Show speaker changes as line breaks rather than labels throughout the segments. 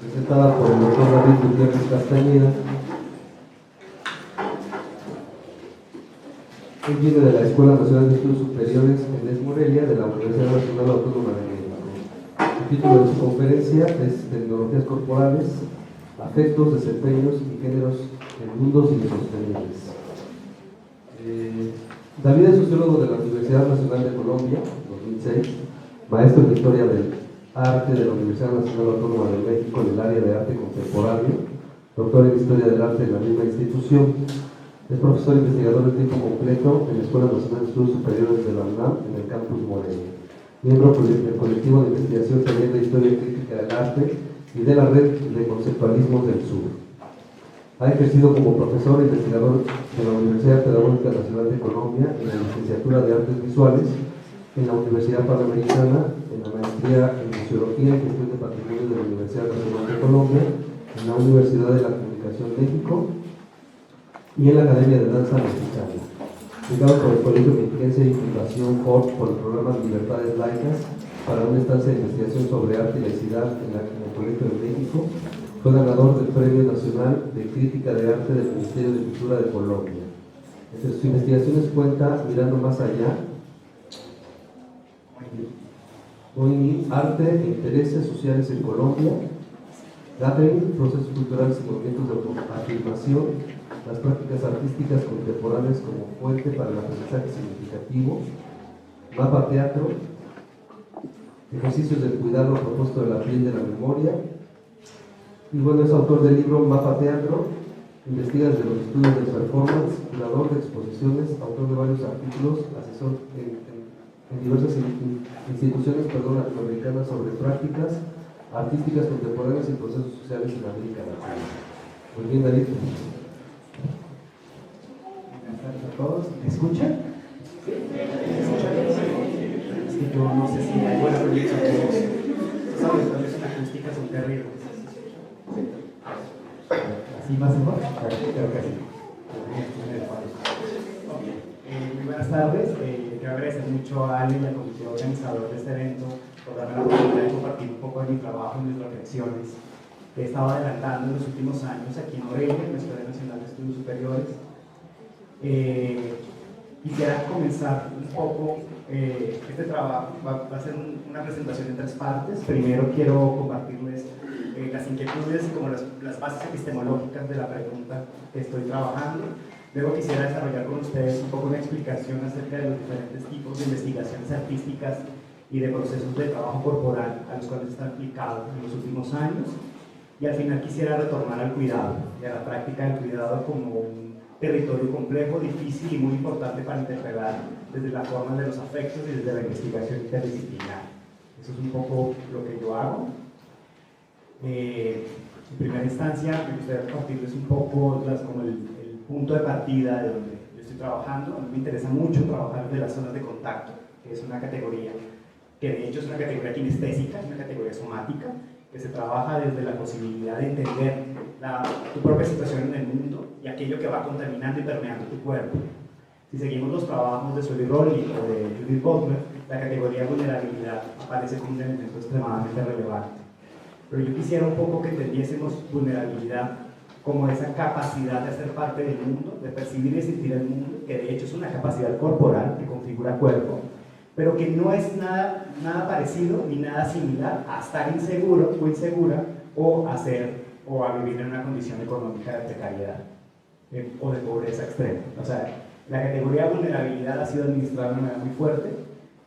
presentada por el doctor David Gutiérrez Castañeda. Él viene de la Escuela Nacional de Estudios Superiores en Morelia, de la Universidad Nacional Autónoma de México. El título de su conferencia es Tecnologías Corporales, Afectos, Desempeños y Géneros en Mundos Insostenibles. David es sociólogo de la Universidad Nacional de Colombia, 2006, maestro en Historia del Arte de la Universidad Nacional Autónoma de México en el área de Arte Contemporáneo, doctor en Historia del Arte en la misma institución. Es profesor investigador de tiempo completo en la Escuela Nacional de Estudios Superiores de la UNAM en el campus Morelia. Miembro del colectivo de investigación Taller de Historia y Crítica del Arte y de la Red de Conceptualismos del Sur. Ha ejercido como profesor e investigador de la Universidad Pedagógica Nacional de Colombia en la licenciatura de Artes Visuales, en la Universidad Panamericana, en la maestría en Museología y Gestión de Patrimonio de la Universidad Nacional de Colombia, en la Universidad de la Comunicación México y en la Academia de Danza Mexicana. Ligado por el Colegio Mexiquense y Fundación FORT por el programa Libertades Laicas para una estancia de investigación sobre arte y laicidad en el Colegio de México. Fue ganador del Premio Nacional de Crítica de Arte del Ministerio de Cultura de Colombia. Entre sus investigaciones cuenta Mirando Más Allá, Arte e Intereses Sociales en Colombia, Gathering, Procesos Culturales y Movimientos de Autoafirmación, las prácticas artísticas contemporáneas como fuente para el aprendizaje significativo, Mapa Teatro, Ejercicios del cuidado a propósito de la piel de la memoria. Y bueno, es autor del libro Mapa Teatro, investiga desde los estudios de performance, curador de exposiciones, autor de varios artículos, asesor en diversas instituciones latinoamericanas sobre prácticas artísticas contemporáneas y procesos sociales en América Latina. Muy bien, David.
Buenas tardes a todos. ¿Me escuchan? Sí. Es que yo no sé si hay buena proyección de voz. ¿Sabes? Las acústicas son terribles. ¿Así más mejor? Creo que sí. Muy buenas tardes. Quiero agradecer mucho a Ale y al comité organizador de este evento por darme la oportunidad de compartir un poco de mi trabajo y mis reflexiones que he estado adelantando en los últimos años aquí en Morelia, en la Escuela Nacional de Estudios Superiores. Quisiera comenzar un poco este trabajo. Va a ser una presentación en 3 partes. Primero quiero compartirles las inquietudes y como las bases epistemológicas de la pregunta que estoy trabajando. Luego quisiera desarrollar con ustedes un poco una explicación acerca de los diferentes tipos de investigaciones artísticas y de procesos de trabajo corporal a los cuales está aplicado en los últimos años. Y al final quisiera retornar al cuidado y a la práctica del cuidado como un territorio complejo, difícil y muy importante para interpretar desde la forma de los afectos y desde la investigación interdisciplinar. Eso es un poco lo que yo hago. En primera instancia, me gustaría compartirles un poco como el punto de partida de donde yo estoy trabajando. A mí me interesa mucho trabajar de las zonas de contacto, que es una categoría que de hecho es una categoría kinestésica, es una categoría somática, que se trabaja desde la posibilidad de entender tu propia situación en el mundo y aquello que va contaminando y permeando tu cuerpo. Si seguimos los trabajos de Sully Rollin o de Judith Butler, la categoría vulnerabilidad aparece como un elemento extremadamente relevante. Pero yo quisiera un poco que entendiésemos vulnerabilidad como esa capacidad de hacer parte del mundo, de percibir y sentir el mundo, que de hecho es una capacidad corporal que configura cuerpo, pero que no es nada parecido ni nada similar a estar inseguro o insegura o a vivir en una condición económica de precariedad o de pobreza extrema. O sea, la categoría vulnerabilidad ha sido administrada de una manera muy fuerte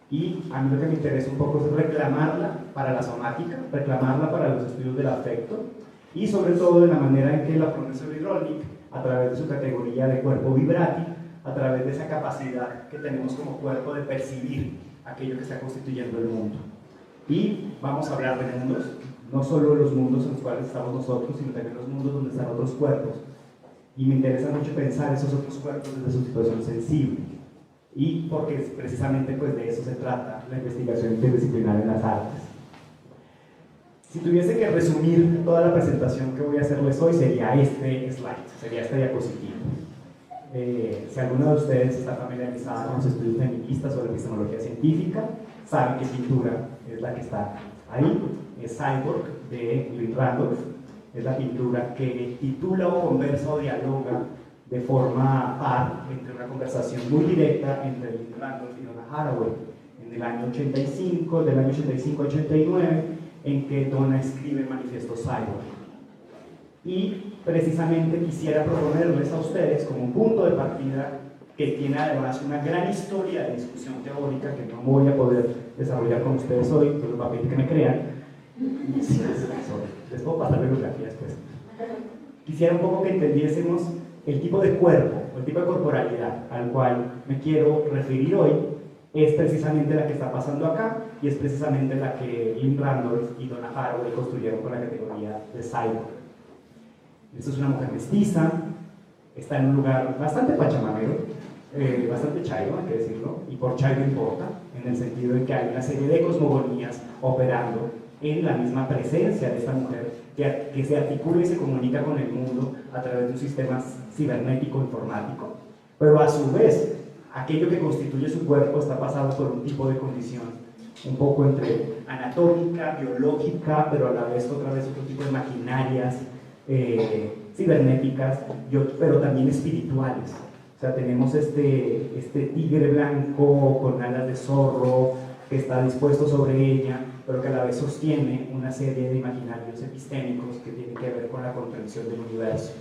y a mí lo que me interesa un poco es reclamarla para la somática, reclamarla para los estudios del afecto y sobre todo de la manera en que la profesora Rolnik, a través de su categoría de cuerpo vibrati, a través de esa capacidad que tenemos como cuerpo de percibir aquello que está constituyendo el mundo. Y vamos a hablar de mundos, no solo los mundos en los cuales estamos nosotros, sino también los mundos donde están otros cuerpos. Y me interesa mucho pensar esos otros cuerpos desde su situación sensible. Y porque precisamente pues, de eso se trata la investigación interdisciplinar en las artes. Si tuviese que resumir toda la presentación que voy a hacerles hoy, sería este slide, sería esta diapositiva. Si alguno de ustedes está familiarizado con los estudios feministas o la epistemología científica, saben qué pintura es la que está ahí. es Cyborg de Lynn Randolph. Es la pintura que titula o conversa o dialoga de forma par entre una conversación muy directa entre Lynn Randolph y Donna Haraway en el año 85, del año 85-89, en que Donna escribe el manifiesto Cyborg. Y precisamente quisiera proponerles a ustedes como un punto de partida que tiene además una gran historia de discusión teórica que no voy a poder desarrollar con ustedes hoy, pero para pedir que me crean. Les puedo pasar bibliografía después. Quisiera un poco que entendiésemos el tipo de cuerpo, o el tipo de corporalidad al cual me quiero referir hoy, es precisamente la que está pasando acá y es precisamente la que Lynn Randolph y Donna Haraway construyeron con la categoría de cyborg. Esta es una mujer mestiza, está en un lugar bastante pachamamero, bastante chairo, hay que decirlo, y por chairo importa, en el sentido de que hay una serie de cosmogonías operando en la misma presencia de esta mujer que se articula y se comunica con el mundo a través de un sistema cibernético informático, pero a su vez aquello que constituye su cuerpo está pasado por un tipo de condición un poco entre anatómica, biológica, pero a la vez otra vez otro tipo de maquinarias cibernéticas, pero también espirituales. O sea, tenemos este tigre blanco con alas de zorro que está dispuesto sobre ella, pero que a la vez sostiene una serie de imaginarios epistémicos que tienen que ver con la comprensión del universo.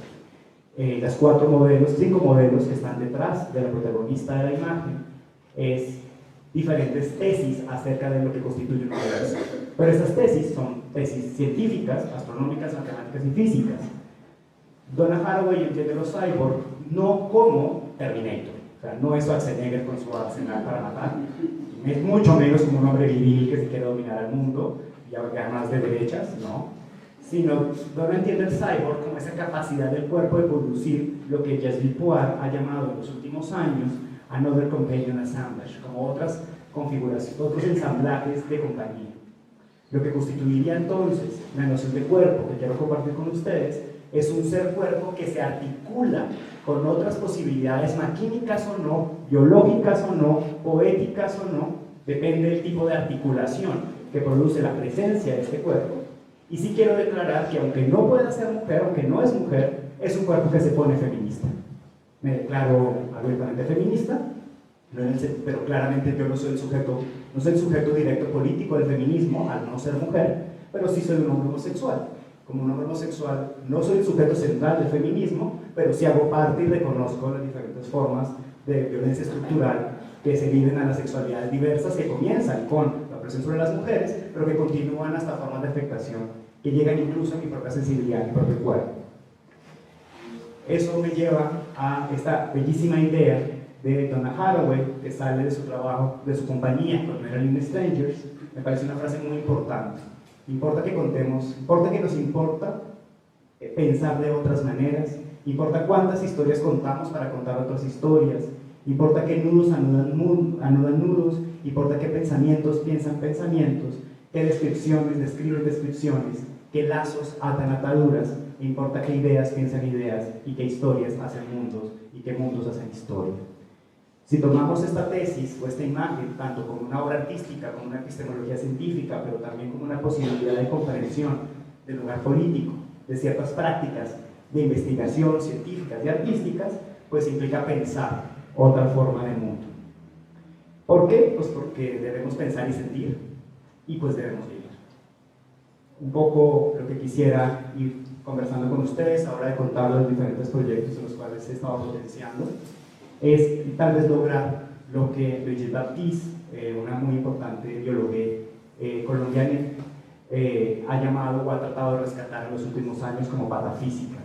Las 5 modelos que están detrás de la protagonista de la imagen es diferentes tesis acerca de lo que constituye el universo. Pero estas tesis son tesis científicas, astronómicas, matemáticas y físicas. Donna Haraway entiende los cyborg no como Terminator, o sea, no es Schwarzenegger con su arsenal para matar, es mucho menos como un hombre viril que se quiere dominar al mundo y además de derechas, no, sino Donna entiende el cyborg como esa capacidad del cuerpo de producir lo que Jess Vipoir ha llamado en los últimos años Another Companion Assemblage, como otras configuraciones, otros ensamblajes de compañía. Lo que constituiría entonces la noción de cuerpo que quiero compartir con ustedes es un ser-cuerpo que se articula con otras posibilidades maquímicas o no, biológicas o no, poéticas o no, depende del tipo de articulación que produce la presencia de este cuerpo. Y sí quiero declarar que aunque no pueda ser mujer, aunque no es mujer, es un cuerpo que se pone feminista. Me declaro abiertamente feminista, pero claramente yo no soy el sujeto directo político del feminismo al no ser mujer, pero sí soy un hombre homosexual. Como un hombre homosexual no soy el sujeto central del feminismo, pero sí hago parte y reconozco las diferentes formas de violencia estructural que se viven a las sexualidades diversas, que comienzan con la presión sobre las mujeres, pero que continúan hasta formas de afectación que llegan incluso a mi propia sensibilidad, a mi propio cuerpo. Eso me lleva a esta bellísima idea de Donna Haraway, que sale de su trabajo, de su compañía con Marilyn Strangers. Me parece una frase muy importante. Importa que contemos, importa que nos importa pensar de otras maneras, importa cuántas historias contamos para contar otras historias, importa que nudos anudan nudos, importa que pensamientos piensan pensamientos, que descripciones describen descripciones, que lazos atan ataduras, importa que ideas piensan ideas y que historias hacen mundos y que mundos hacen historia. Si tomamos esta tesis o esta imagen tanto como una obra artística, como una epistemología científica, pero también como una posibilidad de comprensión del lugar político, de ciertas prácticas de investigación científicas y artísticas, pues implica pensar otra forma de mundo. ¿Por qué? Pues porque debemos pensar y sentir, y pues debemos vivir. Un poco lo que quisiera ir conversando con ustedes, ahora de contar los diferentes proyectos en los cuales he estado potenciando, es tal vez lograr lo que Brigitte Baptiste, una muy importante bióloga colombiana, ha llamado o ha tratado de rescatar en los últimos años como patafísica,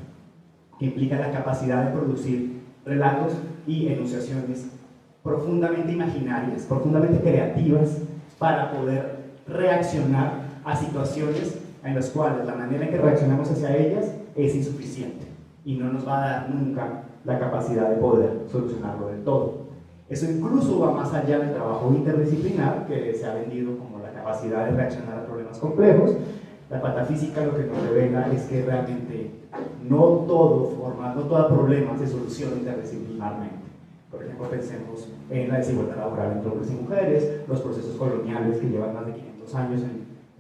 que implica la capacidad de producir relatos y enunciaciones profundamente imaginarias, profundamente creativas, para poder reaccionar a situaciones en las cuales la manera en que reaccionamos hacia ellas es insuficiente y no nos va a dar nunca la capacidad de poder solucionarlo del todo. Eso incluso va más allá del trabajo interdisciplinar que se ha vendido como la capacidad de reaccionar a problemas complejos. La patafísica lo que nos revela es que realmente no todo problema se soluciona interdisciplinarmente. Por ejemplo, pensemos en la desigualdad laboral entre hombres y mujeres, los procesos coloniales que llevan más de 500 años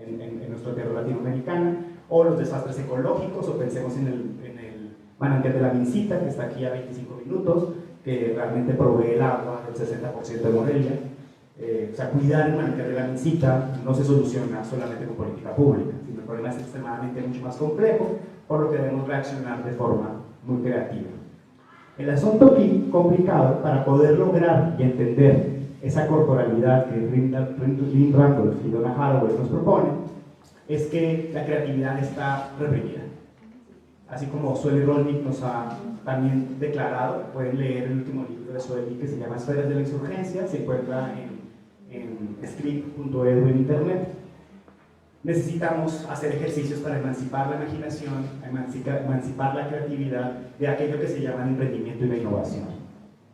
en nuestra tierra latinoamericana, o los desastres ecológicos, o pensemos en el manantial de la Mincita, que está aquí a 25 minutos, que realmente provee el agua del 60% de Morelia. O sea, cuidar el manantial de la Mincita no se soluciona solamente con política pública, sino el problema es extremadamente mucho más complejo, por lo que debemos reaccionar de forma muy creativa. El asunto aquí complicado para poder lograr y entender esa corporalidad que Lynn Randolph y Donna Haraway nos proponen es que la creatividad está reprimida. Así como Sueli Rolnik nos ha también declarado, pueden leer el último libro de Sueli que se llama Esferas de la Insurgencia, se encuentra en script.edu en internet. Necesitamos hacer ejercicios para emancipar la imaginación, emancipar la creatividad de aquello que se llama el emprendimiento y la innovación,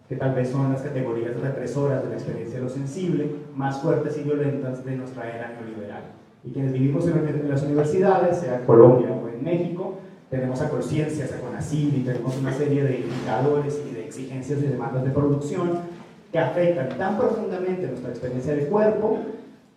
que tal vez son las categorías represoras de la experiencia de lo sensible, más fuertes y violentas de nuestra era neoliberal. Y quienes vivimos en las universidades, sea en Colombia o en México, tenemos a Conciencias, a CONACYT, y tenemos una serie de indicadores y de exigencias y demandas de producción que afectan tan profundamente nuestra experiencia de cuerpo,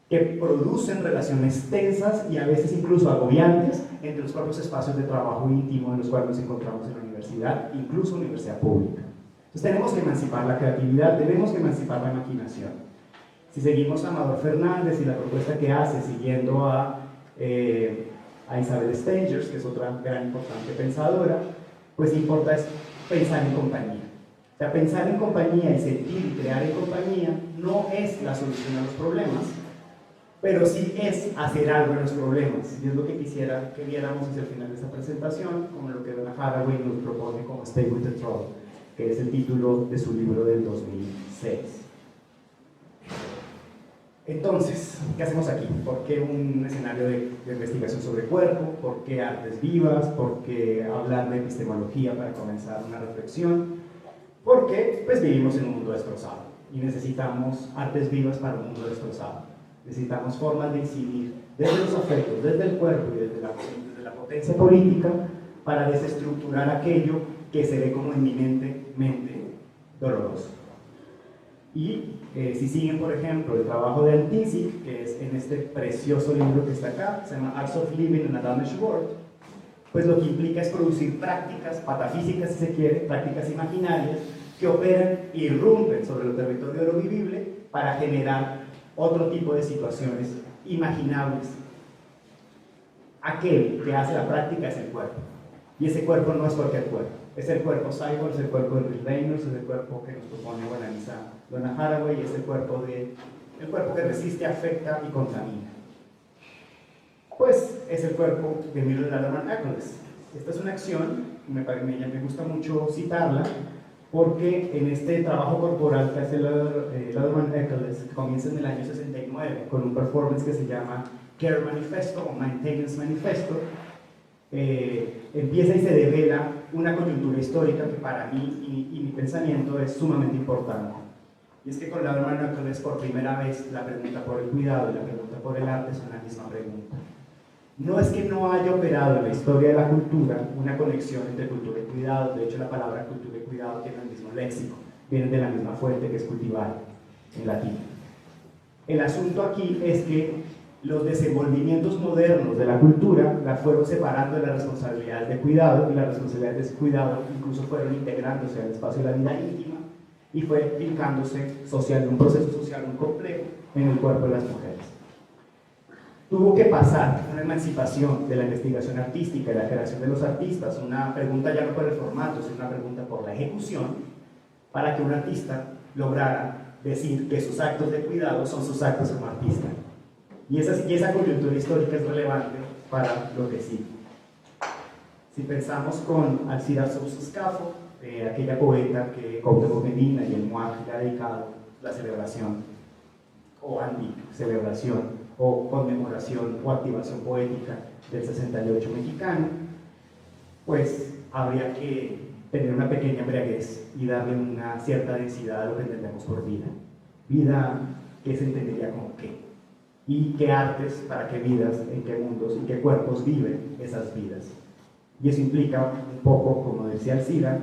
que producen relaciones tensas y a veces incluso agobiantes entre los propios espacios de trabajo íntimo en los cuales nos encontramos en la universidad, incluso universidad pública. Entonces tenemos que emancipar la creatividad, tenemos que emancipar la imaginación. Si seguimos a Amador Fernández y la propuesta que hace, siguiendo a Isabel Stengers, que es otra gran importante pensadora, pues importa es pensar en compañía. O sea, pensar en compañía y sentir y crear en compañía no es la solución a los problemas, pero sí es hacer algo en los problemas, y es lo que quisiera que viéramos hacia el final de esta presentación, como lo que Donna Haraway nos propone como Stay with the Trouble, que es el título de su libro del 2006. Entonces, ¿qué hacemos aquí? ¿Por qué un escenario de investigación sobre cuerpo? ¿Por qué artes vivas? ¿Por qué hablar de epistemología para comenzar una reflexión? Porque pues vivimos en un mundo destrozado y necesitamos artes vivas para un mundo destrozado. Necesitamos formas de incidir desde los afectos, desde el cuerpo y desde la potencia política para desestructurar aquello que se ve como eminentemente doloroso. Y si siguen, por ejemplo, el trabajo de Antisik, que es en este precioso libro que está acá, se llama Arts of Living in a Damaged World, pues lo que implica es producir prácticas patafísicas, si se quiere, prácticas imaginarias, que operan e irrumpen sobre el territorio de lo vivible para generar otro tipo de situaciones imaginables. Aquel que hace la práctica es el cuerpo, y ese cuerpo no es cualquier cuerpo, es el cuerpo cyborg, es el cuerpo de Rick Reynolds, es el cuerpo que nos propone o analiza Donna Haraway, es el cuerpo que resiste, afecta y contamina. Pues es el cuerpo de Miller Laderman Eccles. Esta es una acción, me gusta mucho citarla, porque en este trabajo corporal que hace Laderman Eccles, que comienza en el año 69 con un performance que se llama Care Manifesto o Maintenance Manifesto, empieza y se devela una coyuntura histórica que para mí y mi pensamiento es sumamente importante. Y es que con Laderman Eccles por primera vez la pregunta por el cuidado y la pregunta por el arte son la misma pregunta. No es que no haya operado en la historia de la cultura una conexión entre cultura y cuidado, de hecho la palabra cultura y cuidado tiene el mismo léxico, vienen de la misma fuente que es cultivar en latín. El asunto aquí es que los desenvolvimientos modernos de la cultura la fueron separando de las responsabilidades de cuidado, y las responsabilidades de cuidado incluso fueron integrándose al espacio de la vida íntima y fue fincándose un proceso social muy complejo en el cuerpo de las mujeres. Tuvo que pasar una emancipación de la investigación artística y la creación de los artistas, una pregunta ya no por el formato, sino una pregunta por la ejecución, para que un artista lograra decir que sus actos de cuidado son sus actos como artista. Y esa coyuntura histórica es relevante para lo que sigue. Si pensamos con Alcira Sousascafo, aquella poeta que Cuauhtémoc Medina y el MUAC le ha dedicado la celebración, o anti-celebración, o conmemoración o activación poética del 68 mexicano, pues habría que tener una pequeña embriaguez y darle una cierta densidad a lo que entendemos por vida. Vida, ¿qué se entendería como qué? Y qué artes, para qué vidas, en qué mundos y qué cuerpos viven esas vidas. Y eso implica un poco, como decía Alcira,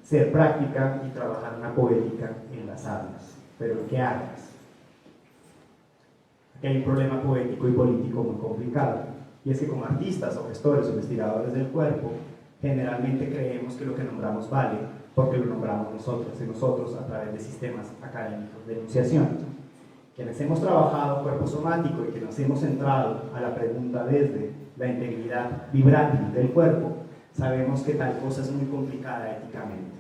ser práctica y trabajar una poética en las armas. ¿Pero en qué armas? que hay un problema poético y político muy complicado, y es que como artistas o gestores o investigadores del cuerpo, generalmente creemos que lo que nombramos vale porque lo nombramos nosotros y nosotros a través de sistemas académicos de enunciación. Quienes hemos trabajado cuerpo somático y que nos hemos centrado a la pregunta desde la integridad vibrátil del cuerpo, sabemos que tal cosa es muy complicada éticamente.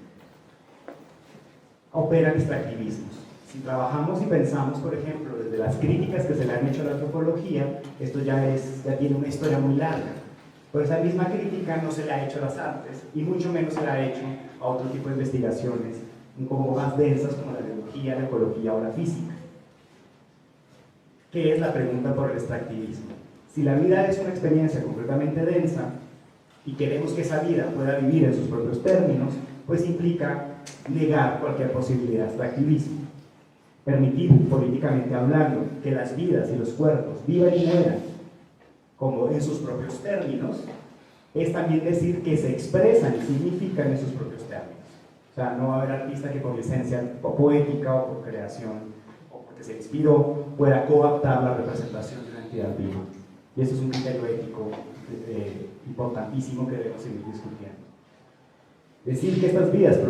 Operan extractivismos. Si trabajamos y pensamos, por ejemplo, desde las críticas que se le han hecho a la antropología, esto ya tiene una historia muy larga. Pero esa misma crítica no se le ha hecho a las artes y mucho menos se le ha hecho a otro tipo de investigaciones un poco más densas como la biología, la ecología o la física. ¿Qué es la pregunta por el extractivismo? Si la vida es una experiencia completamente densa y queremos que esa vida pueda vivir en sus propios términos, pues implica negar cualquier posibilidad de extractivismo. Permitir, políticamente hablando, que las vidas y los cuerpos vivan y mueran como en sus propios términos, es también decir que se expresan y significan en sus propios términos. O sea, no va a haber artista que por licencia poética o por creación o porque se inspiró pueda coaptar la representación de una entidad viva. Y eso es un criterio ético importantísimo que debemos seguir discutiendo. Decir que estas vidas se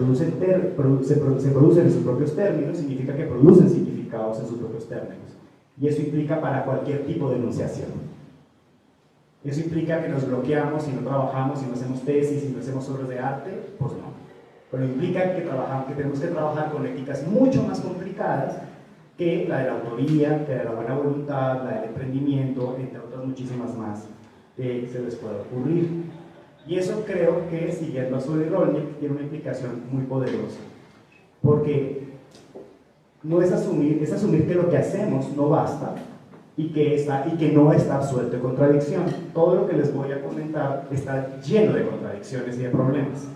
producen en sus propios términos significa que producen significados en sus propios términos. Y eso implica para cualquier tipo de enunciación. ¿Eso implica que nos bloqueamos y no trabajamos y no hacemos tesis y no hacemos obras de arte? Pues no. Pero implica que tenemos que trabajar con éticas mucho más complicadas que la de la autoría, que la de la buena voluntad, la del emprendimiento, entre otras muchísimas más que se les puede ocurrir. Y eso creo que, siguiendo a Sully Rolnick, tiene una implicación muy poderosa. Porque no es asumir que lo que hacemos no basta, y que no está absuelto de contradicción. Todo lo que les voy a comentar está lleno de contradicciones y de problemas.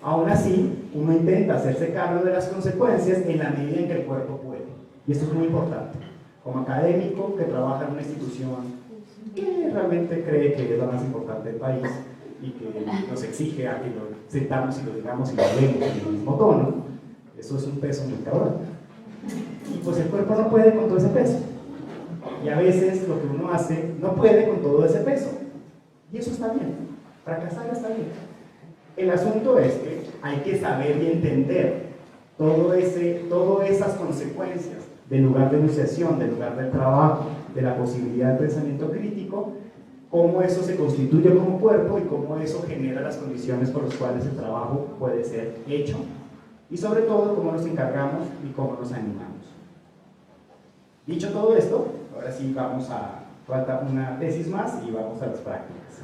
Aún así, uno intenta hacerse cargo de las consecuencias en la medida en que el cuerpo puede. Y esto es muy importante. Como académico que trabaja en una institución que realmente cree que es la más importante del país y que nos exige a que lo sentamos y lo digamos y lo hablemos en el mismo tono, eso es un peso muy cabrón. Y pues el cuerpo no puede con todo ese peso. Y a veces lo que uno hace no puede con todo ese peso. Y eso está bien. Fracasar está bien. El asunto es que hay que saber y entender todas esas consecuencias del lugar de enunciación, del lugar del trabajo, de la posibilidad de pensamiento crítico, cómo eso se constituye como cuerpo y cómo eso genera las condiciones por las cuales el trabajo puede ser hecho. Y sobre todo, cómo nos encargamos y cómo nos animamos. Dicho todo esto, ahora sí falta una tesis más y vamos a las prácticas.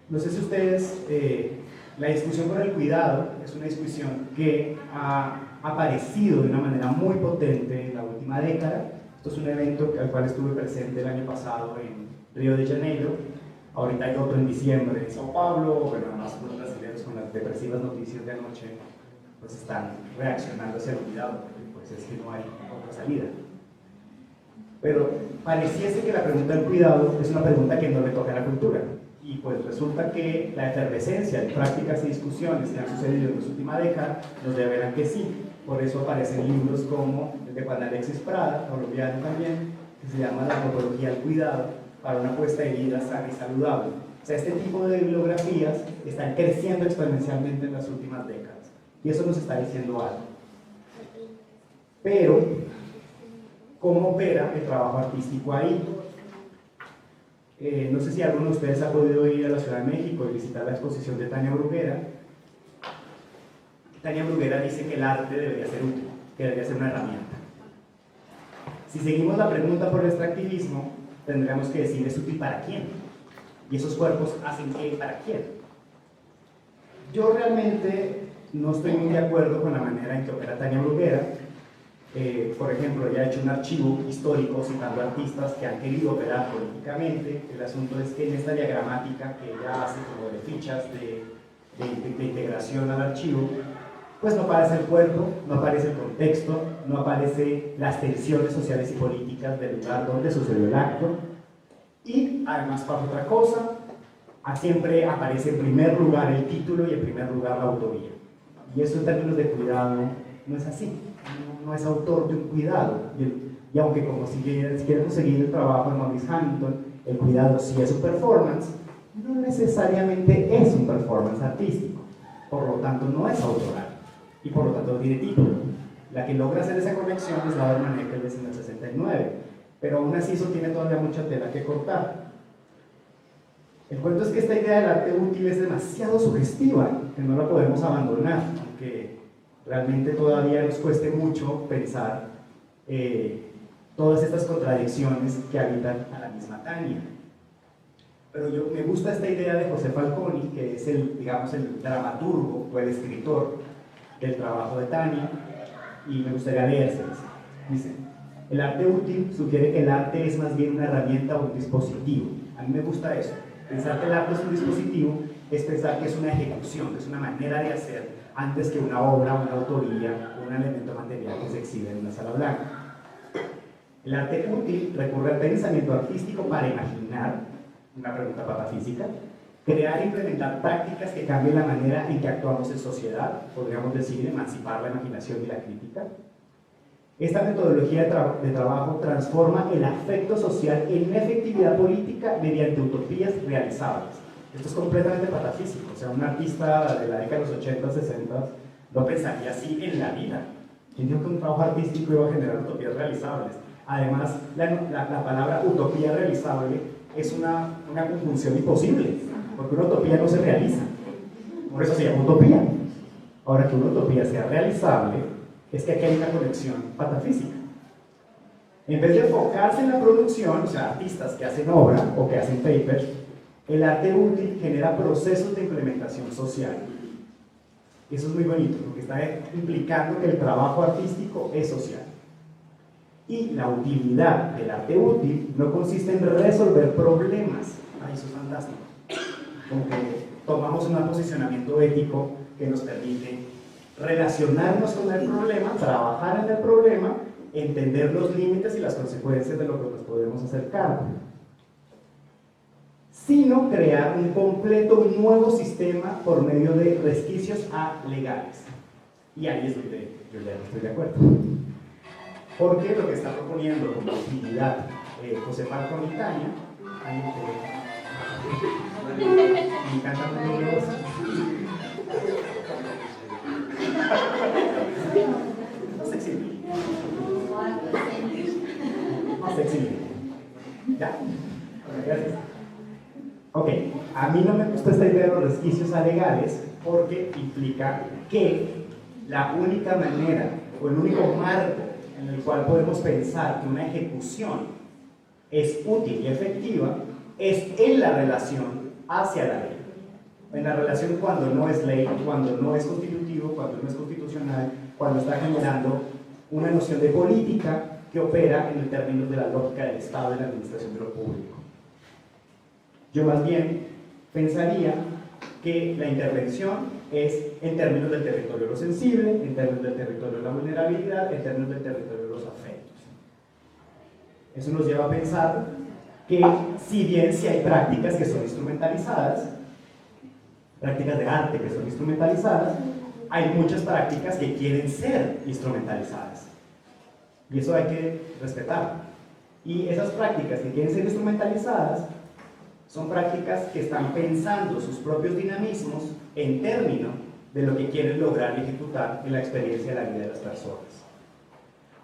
No sé si ustedes, la discusión por el cuidado es una discusión que ha aparecido de una manera muy potente en la última década. Esto es un evento al cual estuve presente el año pasado en Río de Janeiro. Ahorita hay otro en diciembre en Sao Paulo. Bueno, además los brasileños con las depresivas noticias de anoche pues están reaccionando hacia el cuidado, porque pues es que no hay otra salida. Pero pareciese que la pregunta del cuidado es una pregunta que no le toca a la cultura. Y pues resulta que la efervescencia de prácticas y discusiones que han sucedido en la última década nos revelan que sí. Por eso aparecen libros como el de Juan Alexis Prada, colombiano también, que se llama La antropología del cuidado, para una apuesta de vida sana y saludable. O sea, este tipo de bibliografías están creciendo exponencialmente en las últimas décadas. Y eso nos está diciendo algo. Pero, ¿cómo opera el trabajo artístico ahí? No sé si alguno de ustedes ha podido ir a la Ciudad de México y visitar la exposición de Tania Bruguera. Tania Bruguera dice que el arte debería ser útil, que debería ser una herramienta. Si seguimos la pregunta por el extractivismo, tendríamos que decir ¿es útil para quién? Y esos cuerpos hacen qué para quién. Yo realmente no estoy muy de acuerdo con la manera en que opera Tania Bruguera. Por ejemplo, ella ha hecho un archivo histórico citando artistas que han querido operar políticamente. El asunto es que en esta diagramática que ella hace como de fichas de integración al archivo, pues no aparece el cuerpo, no aparece el contexto, no aparece las tensiones sociales y políticas del lugar donde sucedió el acto. Y además pasa otra cosa, siempre aparece en primer lugar el título y en primer lugar la autoría. Y eso en términos de cuidado no es así. no es autor de un cuidado. Y aunque como si queremos seguir el trabajo de Maurice Hamilton, el cuidado sí es un performance, no necesariamente es un performance artístico, por lo tanto no es autoral y por lo tanto no tiene título. La que logra hacer esa conexión es la de Eccles en el 69, pero aún así eso tiene todavía mucha tela que cortar. El cuento es que esta idea del arte útil es demasiado sugestiva, que no la podemos abandonar, aunque realmente todavía nos cueste mucho pensar todas estas contradicciones que habitan a la misma Tania. Pero me gusta esta idea de José Falconi, que es digamos, el dramaturgo o el escritor del trabajo de Tania, y me gustaría leérselas. Dice: el arte útil sugiere que el arte es más bien una herramienta o un dispositivo. A mí me gusta eso. Pensar que el arte es un dispositivo es pensar que es una ejecución, que es una manera de hacer antes que una obra, una autoría, un elemento material que se exhibe en una sala blanca. El arte útil recurre al pensamiento artístico para imaginar, una pregunta patafísica, crear e implementar prácticas que cambien la manera en que actuamos en sociedad, podríamos decir emancipar la imaginación y la crítica. Esta metodología de trabajo transforma el afecto social en efectividad política mediante utopías realizables. Esto es completamente patafísico, o sea, un artista de la década de los 80, 60 no pensaría así en la vida. ¿Quién dijo que un trabajo artístico iba a generar utopías realizables? Además, la palabra utopía realizable es una conjunción imposible, porque una utopía no se realiza, por eso se llama utopía. Ahora, que una utopía sea realizable es que aquí hay una conexión patafísica. En vez de enfocarse en la producción, o sea, artistas que hacen obra o que hacen papers, el arte útil genera procesos de implementación social. Eso es muy bonito, porque está implicando que el trabajo artístico es social. Y la utilidad del arte útil no consiste en resolver problemas. Ay, eso es fantástico. Como que tomamos un posicionamiento ético que nos permite relacionarnos con el problema, trabajar en el problema, entender los límites y las consecuencias de lo que nos podemos hacer cargo, sino crear un completo y nuevo sistema por medio de resquicios legales. Y ahí es donde yo ya no estoy de acuerdo. Porque lo que está proponiendo como utilidad José Falconi y Tania, me encantan los libros. No se exhibe. No se exhibe. ¿Ya? Gracias. Ok, a mí no me gusta esta idea de los resquicios alegales porque implica que la única manera o el único marco en el cual podemos pensar que una ejecución es útil y efectiva es en la relación hacia la ley. En la relación cuando no es ley, cuando no es constitutivo, cuando no es constitucional, cuando está generando una noción de política que opera en el término de la lógica del Estado y la administración de lo público. Yo más bien pensaría que la intervención es en términos del territorio de lo sensible, en términos del territorio de la vulnerabilidad, en términos del territorio de los afectos. Eso nos lleva a pensar que si bien sí hay prácticas que son instrumentalizadas, prácticas de arte que son instrumentalizadas, hay muchas prácticas que quieren ser instrumentalizadas. Y eso hay que respetar. Y esas prácticas que quieren ser instrumentalizadas son prácticas que están pensando sus propios dinamismos en términos de lo que quieren lograr y ejecutar en la experiencia de la vida de las personas.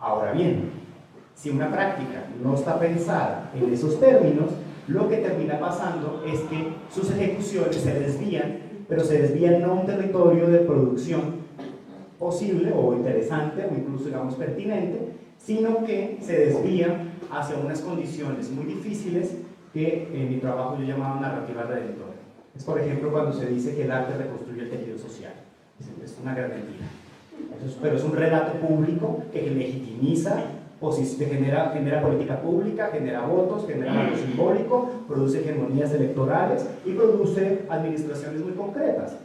Ahora bien, si una práctica no está pensada en esos términos, lo que termina pasando es que sus ejecuciones se desvían, pero se desvían no a un territorio de producción posible o interesante o incluso, digamos, pertinente, sino que se desvían hacia unas condiciones muy difíciles que en mi trabajo yo llamaba narrativa redentora. Es, por ejemplo, cuando se dice que el arte reconstruye el tejido social. Es una gran mentira. Pero es un relato público que legitimiza, genera política pública, genera votos, genera valor simbólico, produce hegemonías electorales y produce administraciones muy concretas.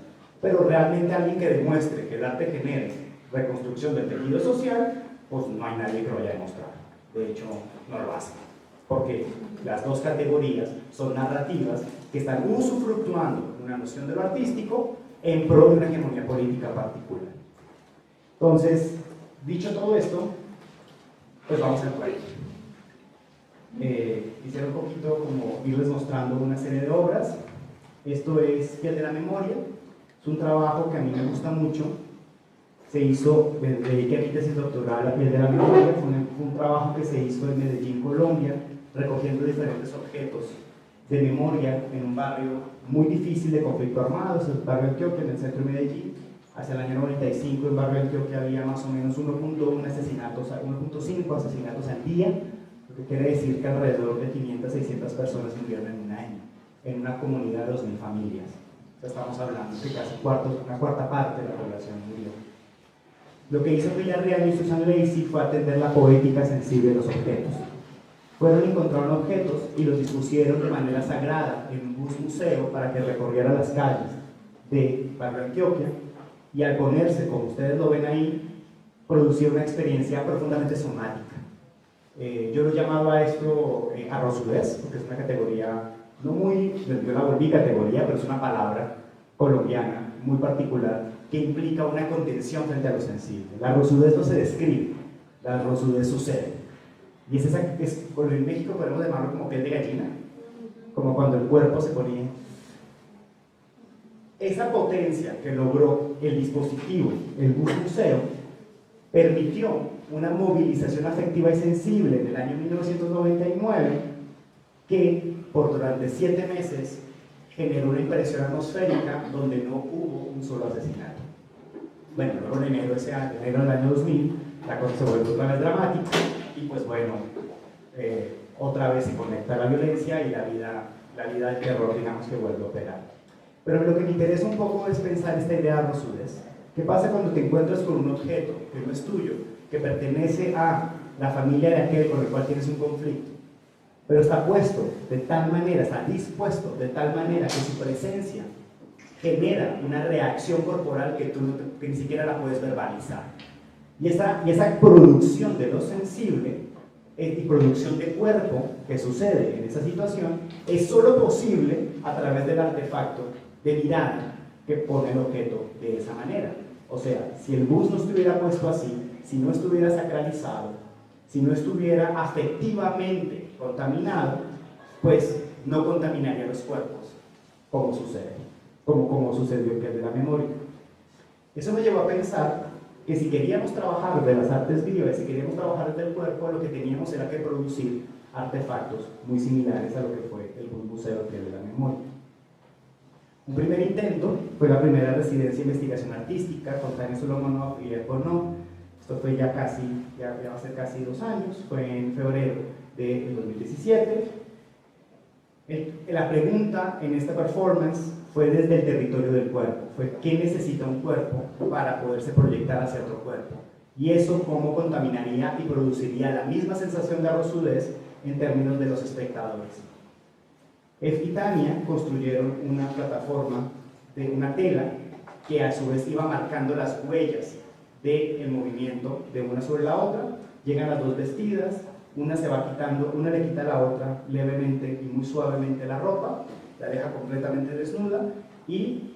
Pero realmente alguien que demuestre que el arte genere reconstrucción del tejido social, pues no hay nadie que lo vaya a demostrar. De hecho, no lo hace. Porque las dos categorías son narrativas que están usufructuando una noción de lo artístico en pro de una hegemonía política particular. Entonces, Dicho todo esto, pues vamos al cuento. Quisiera un poquito como irles mostrando una serie de obras. Esto es Piel de la Memoria. Es un trabajo que a mí me gusta mucho. Se hizo, dediqué a mi tesis doctoral a Piel de la Memoria. Fue un trabajo que se hizo en Medellín, Colombia, recogiendo diferentes objetos de memoria en un barrio muy difícil de conflicto armado, es el barrio Antioquia, en el centro de Medellín. Hacia el año 95 en barrio Antioquia había más o menos 1.5 asesinatos al día, lo que quiere decir que alrededor de 500, 600 personas murieron en un año, en una comunidad de 2.000 familias. Estamos hablando que casi una cuarta parte de la población murió. Lo que hizo Villarreal y Susan Lacy fue atender la poética sensible de los objetos. Fueron y encontraron objetos y los dispusieron de manera sagrada en un bus museo para que recorriera las calles de barrio Antioquia, y al ponerse, como ustedes lo ven ahí, producía una experiencia profundamente somática. Yo lo llamaba esto arrozudez, porque es una categoría, yo la volví categoría, pero es una palabra colombiana muy particular que implica una contención frente a lo sensible. La arrozudez no se describe, la arrozudez sucede. Y en México podemos llamarlo como piel de gallina, como cuando el cuerpo se ponía. Esa potencia que logró el dispositivo, el bus museo, permitió una movilización afectiva y sensible en el año 1999 que durante 7 meses generó una impresión atmosférica donde no hubo un solo asesinato. Bueno, luego en enero del año 2000 la cosa se vuelve otra vez dramática y pues bueno, otra vez se conecta la violencia y la vida del terror, digamos, que vuelve a operar. Pero lo que me interesa un poco es pensar esta idea de arrozudez. ¿Qué pasa cuando te encuentras con un objeto que no es tuyo, que pertenece a la familia de aquel con el cual tienes un conflicto, pero está puesto de tal manera, está dispuesto de tal manera que su presencia genera una reacción corporal que ni siquiera la puedes verbalizar? Y esa producción de lo sensible y producción de cuerpo que sucede en esa situación es solo posible a través del artefacto de mirada que pone el objeto de esa manera. O sea, si el bus no estuviera puesto así, si no estuviera sacralizado, si no estuviera afectivamente contaminado, pues no contaminaría los cuerpos, como sucedió en Piel de la Memoria. Eso me llevó a pensar que si queríamos trabajar de las artes vivas, si queríamos trabajar desde el cuerpo, lo que teníamos era que producir artefactos muy similares a lo que fue el bus museo de Piel de la Memoria. Un primer intento fue la primera residencia de investigación artística con Tania Solomonov y Ed Bono. Esto fue ya va a ser casi 2 años, fue en febrero del 2017. La pregunta en esta performance fue desde el territorio del cuerpo, fue ¿qué necesita un cuerpo para poderse proyectar hacia otro cuerpo? Y eso cómo contaminaría y produciría la misma sensación de arrozudez en términos de los espectadores. Ed y Tania construyeron una plataforma de una tela que a su vez iba marcando las huellas del movimiento de una sobre la otra. Llegan las dos vestidas, una se va quitando, una le quita a la otra levemente y muy suavemente la ropa, la deja completamente desnuda y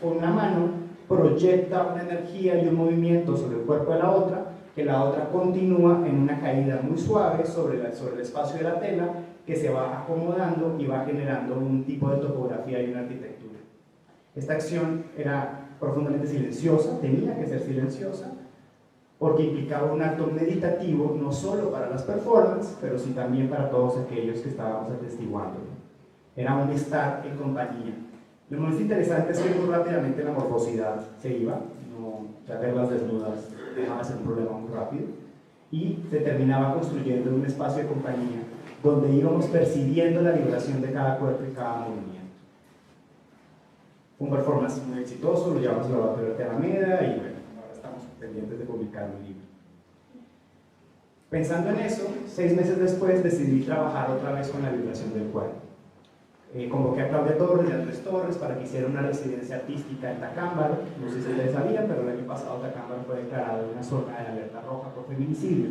con una mano proyecta una energía y un movimiento sobre el cuerpo de la otra, que la otra continúa en una caída muy suave sobre el espacio de la tela, que se va acomodando y va generando un tipo de topografía y una arquitectura. Esta acción era profundamente silenciosa, tenía que ser silenciosa, porque implicaba un acto meditativo no solo para las performances, pero sí también para todos aquellos que estábamos atestiguando. Era un estar en compañía. Lo más interesante es que muy rápidamente la morbosidad se iba, verlas desnudas dejaba de ser un problema muy rápido, y se terminaba construyendo un espacio de compañía donde íbamos percibiendo la vibración de cada cuerpo y cada movimiento. Fue un performance muy exitoso, lo llevamos a la Laboratorio de Alameda y bueno, ahora estamos pendientes de publicar un libro. Pensando en eso, 6 meses después decidí trabajar otra vez con la vibración del cuerpo. Convoqué a Claudia Torres y a Andrés Torres para que hicieran una residencia artística en Tacámbaro. No sé si ustedes sabían, pero el año pasado Tacámbaro fue declarado una zona de alerta roja por feminicidio.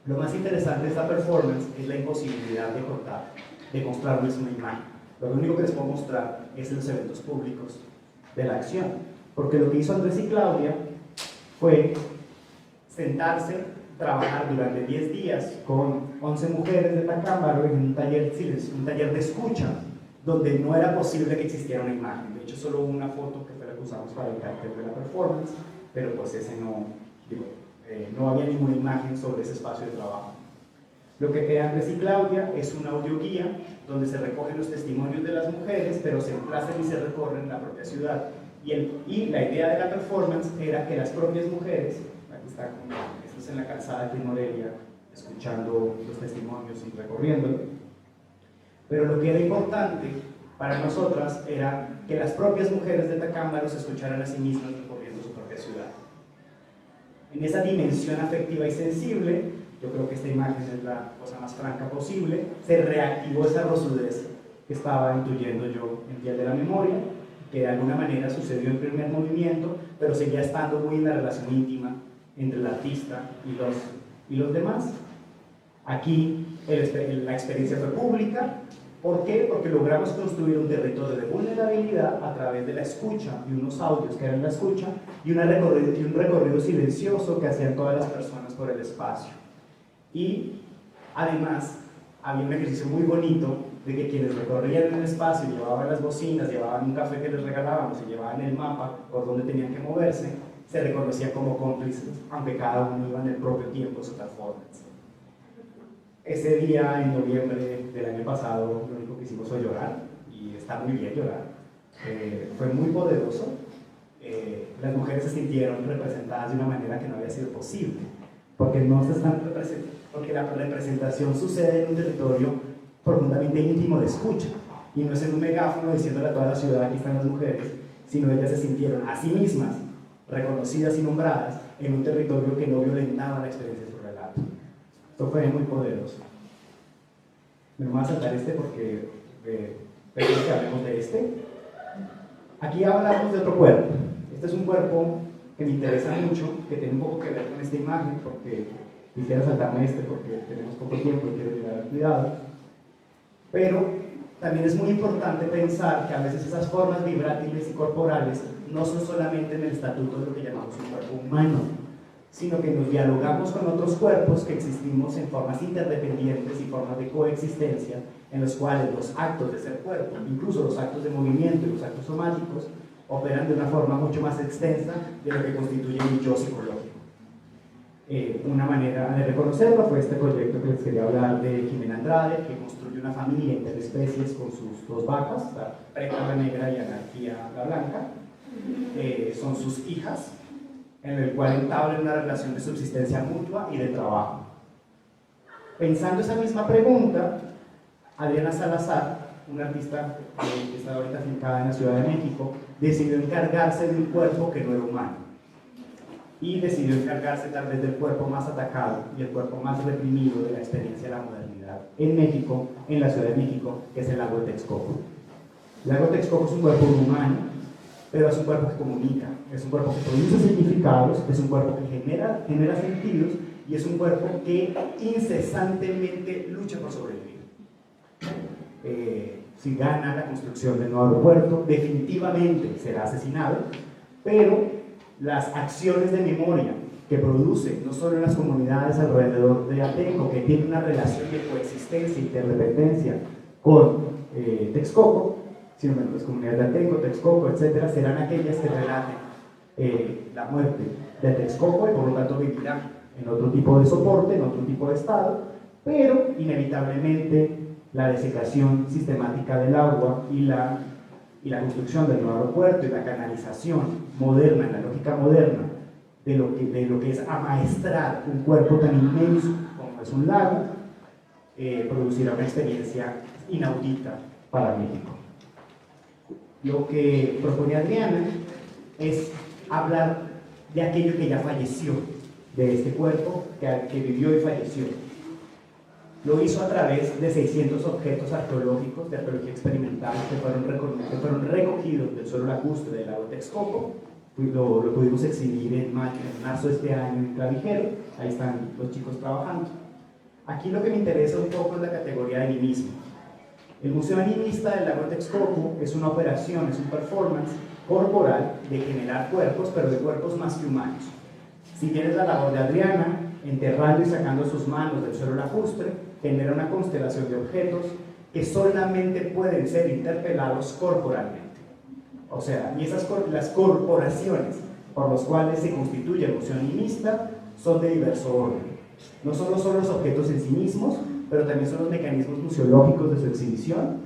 Lo más interesante de esta performance es la imposibilidad de contar, de mostrarles una imagen. Lo único que les puedo mostrar es los eventos públicos de la acción, porque lo que hizo Andrés y Claudia fue sentarse, trabajar durante 10 días con 11 mujeres de Tacámbaro en un taller de escucha, donde no era posible que existiera una imagen. De hecho, solo hubo una foto que fue la que usamos para el cartel de la performance, pero pues ese no había ninguna imagen sobre ese espacio de trabajo. Lo que crea Andrés y Claudia es una audioguía donde se recogen los testimonios de las mujeres, pero se emplazan y se recorren la propia ciudad. Y la idea de la performance era que las propias mujeres, aquí está, esto es en la calzada de Morelia, escuchando los testimonios y recorriéndolo, pero lo que era importante para nosotras era que las propias mujeres de Tacámbaro se escucharan a sí mismas recorriendo su propia ciudad. En esa dimensión afectiva y sensible, yo creo que esta imagen es la cosa más franca posible, se reactivó esa rosudez que estaba intuyendo yo en Piel de la Memoria, que de alguna manera sucedió en primer movimiento, pero seguía estando muy en la relación íntima entre el artista y los demás. Aquí la experiencia fue pública. ¿Por qué? Porque logramos construir un territorio de vulnerabilidad a través de la escucha y unos audios que eran la escucha y un recorrido silencioso que hacían todas las personas por el espacio. Y además había un ejercicio muy bonito de que quienes recorrían el espacio, llevaban las bocinas, llevaban un café que les regalábamos y llevaban el mapa por donde tenían que moverse, se reconocían como cómplices, aunque cada uno iba en el propio tiempo su performance. Ese día, en noviembre del año pasado, lo único que hicimos fue llorar, y está muy bien llorar. Fue muy poderoso. Las mujeres se sintieron representadas de una manera que no había sido posible, porque porque la representación sucede en un territorio profundamente íntimo de escucha, y no es en un megáfono diciéndole a toda la ciudad aquí están las mujeres, sino ellas se sintieron a sí mismas reconocidas y nombradas en un territorio que no violentaba la experiencia de su relato. Esto fue muy poderoso. Me voy a saltar porque prefiero que hablemos de este. Aquí hablamos de otro cuerpo. Este es un cuerpo que me interesa mucho, que tiene un poco que ver con esta imagen, porque quisiera saltarme porque tenemos poco tiempo y quiero llegar al cuidado. Pero también es muy importante pensar que a veces esas formas vibrátiles y corporales no son solamente en el estatuto de lo que llamamos un cuerpo humano, sino que nos dialogamos con otros cuerpos que existimos en formas interdependientes y formas de coexistencia, en los cuales los actos de ser cuerpo, incluso los actos de movimiento y los actos somáticos, operan de una forma mucho más extensa de lo que constituye mi yo psicológico. Una manera de reconocerlo fue este proyecto que les quería hablar de Jimena Andrade, que construye una familia interespecies con sus dos vacas, la Preca la negra y Anarquía la blanca. Son sus hijas, en el cual entablan una relación de subsistencia mutua y de trabajo. Pensando esa misma pregunta, Adriana Salazar, una artista que está ahorita afincada en la Ciudad de México, decidió encargarse de un cuerpo que no era humano, y decidió encargarse tal vez del cuerpo más atacado y el cuerpo más reprimido de la experiencia de la modernidad en México, en la Ciudad de México, que es el lago de Texcoco. El lago de Texcoco es un cuerpo humano, pero es un cuerpo que comunica, es un cuerpo que produce significados, es un cuerpo que genera sentidos, y es un cuerpo que incesantemente lucha por sobrevivir. Si gana la construcción del nuevo aeropuerto, definitivamente será asesinado, pero las acciones de memoria que produce, no solo en las comunidades alrededor de Atenco, que tiene una relación de coexistencia e interdependencia con Texcoco, sino en las comunidades de Atenco, Texcoco, etc., serán aquellas que relaten la muerte de Texcoco, y por lo tanto vivirán en otro tipo de soporte, en otro tipo de estado, pero inevitablemente la desecación sistemática del agua y la construcción del nuevo aeropuerto y la canalización moderna, en la lógica moderna, de lo que es amaestrar un cuerpo tan inmenso como es un lago, producirá una experiencia inaudita para México. Lo que propone Adriana es hablar de aquello que ya falleció, de este cuerpo que vivió y falleció. Lo hizo a través de 600 objetos arqueológicos de arqueología experimental que fueron recogidos del suelo lacustre del lago Texcoco. Lo pudimos exhibir en marzo de este año en Clavijero. Ahí están los chicos trabajando. Aquí lo que me interesa un poco es la categoría de animismo. El Museo Animista del lago Texcoco es una operación, es un performance corporal de generar cuerpos, pero de cuerpos más que humanos. Si tienes la labor de Adriana, enterrando y sacando sus manos del suelo lacustre, genera una constelación de objetos que solamente pueden ser interpelados corporalmente. O sea, y las corporaciones por las cuales se constituye emoción animista son de diverso orden. No solo son los objetos en sí mismos, pero también son los mecanismos museológicos de su exhibición,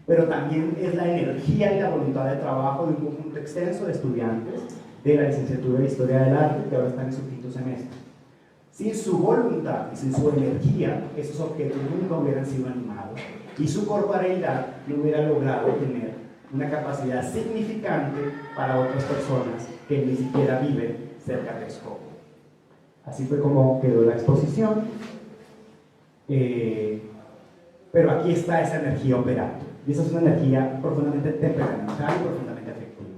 pero también es la energía y la voluntad de trabajo de un conjunto extenso de estudiantes de la licenciatura de Historia del Arte que ahora están en su quinto semestre. Sin su voluntad y sin su energía, esos objetos nunca hubieran sido animados y su corporeidad no hubiera logrado tener una capacidad significante para otras personas que ni siquiera viven cerca de Texcoco. Así fue como quedó la exposición, pero aquí está esa energía operando, y esa es una energía profundamente temperamental y profundamente afectiva.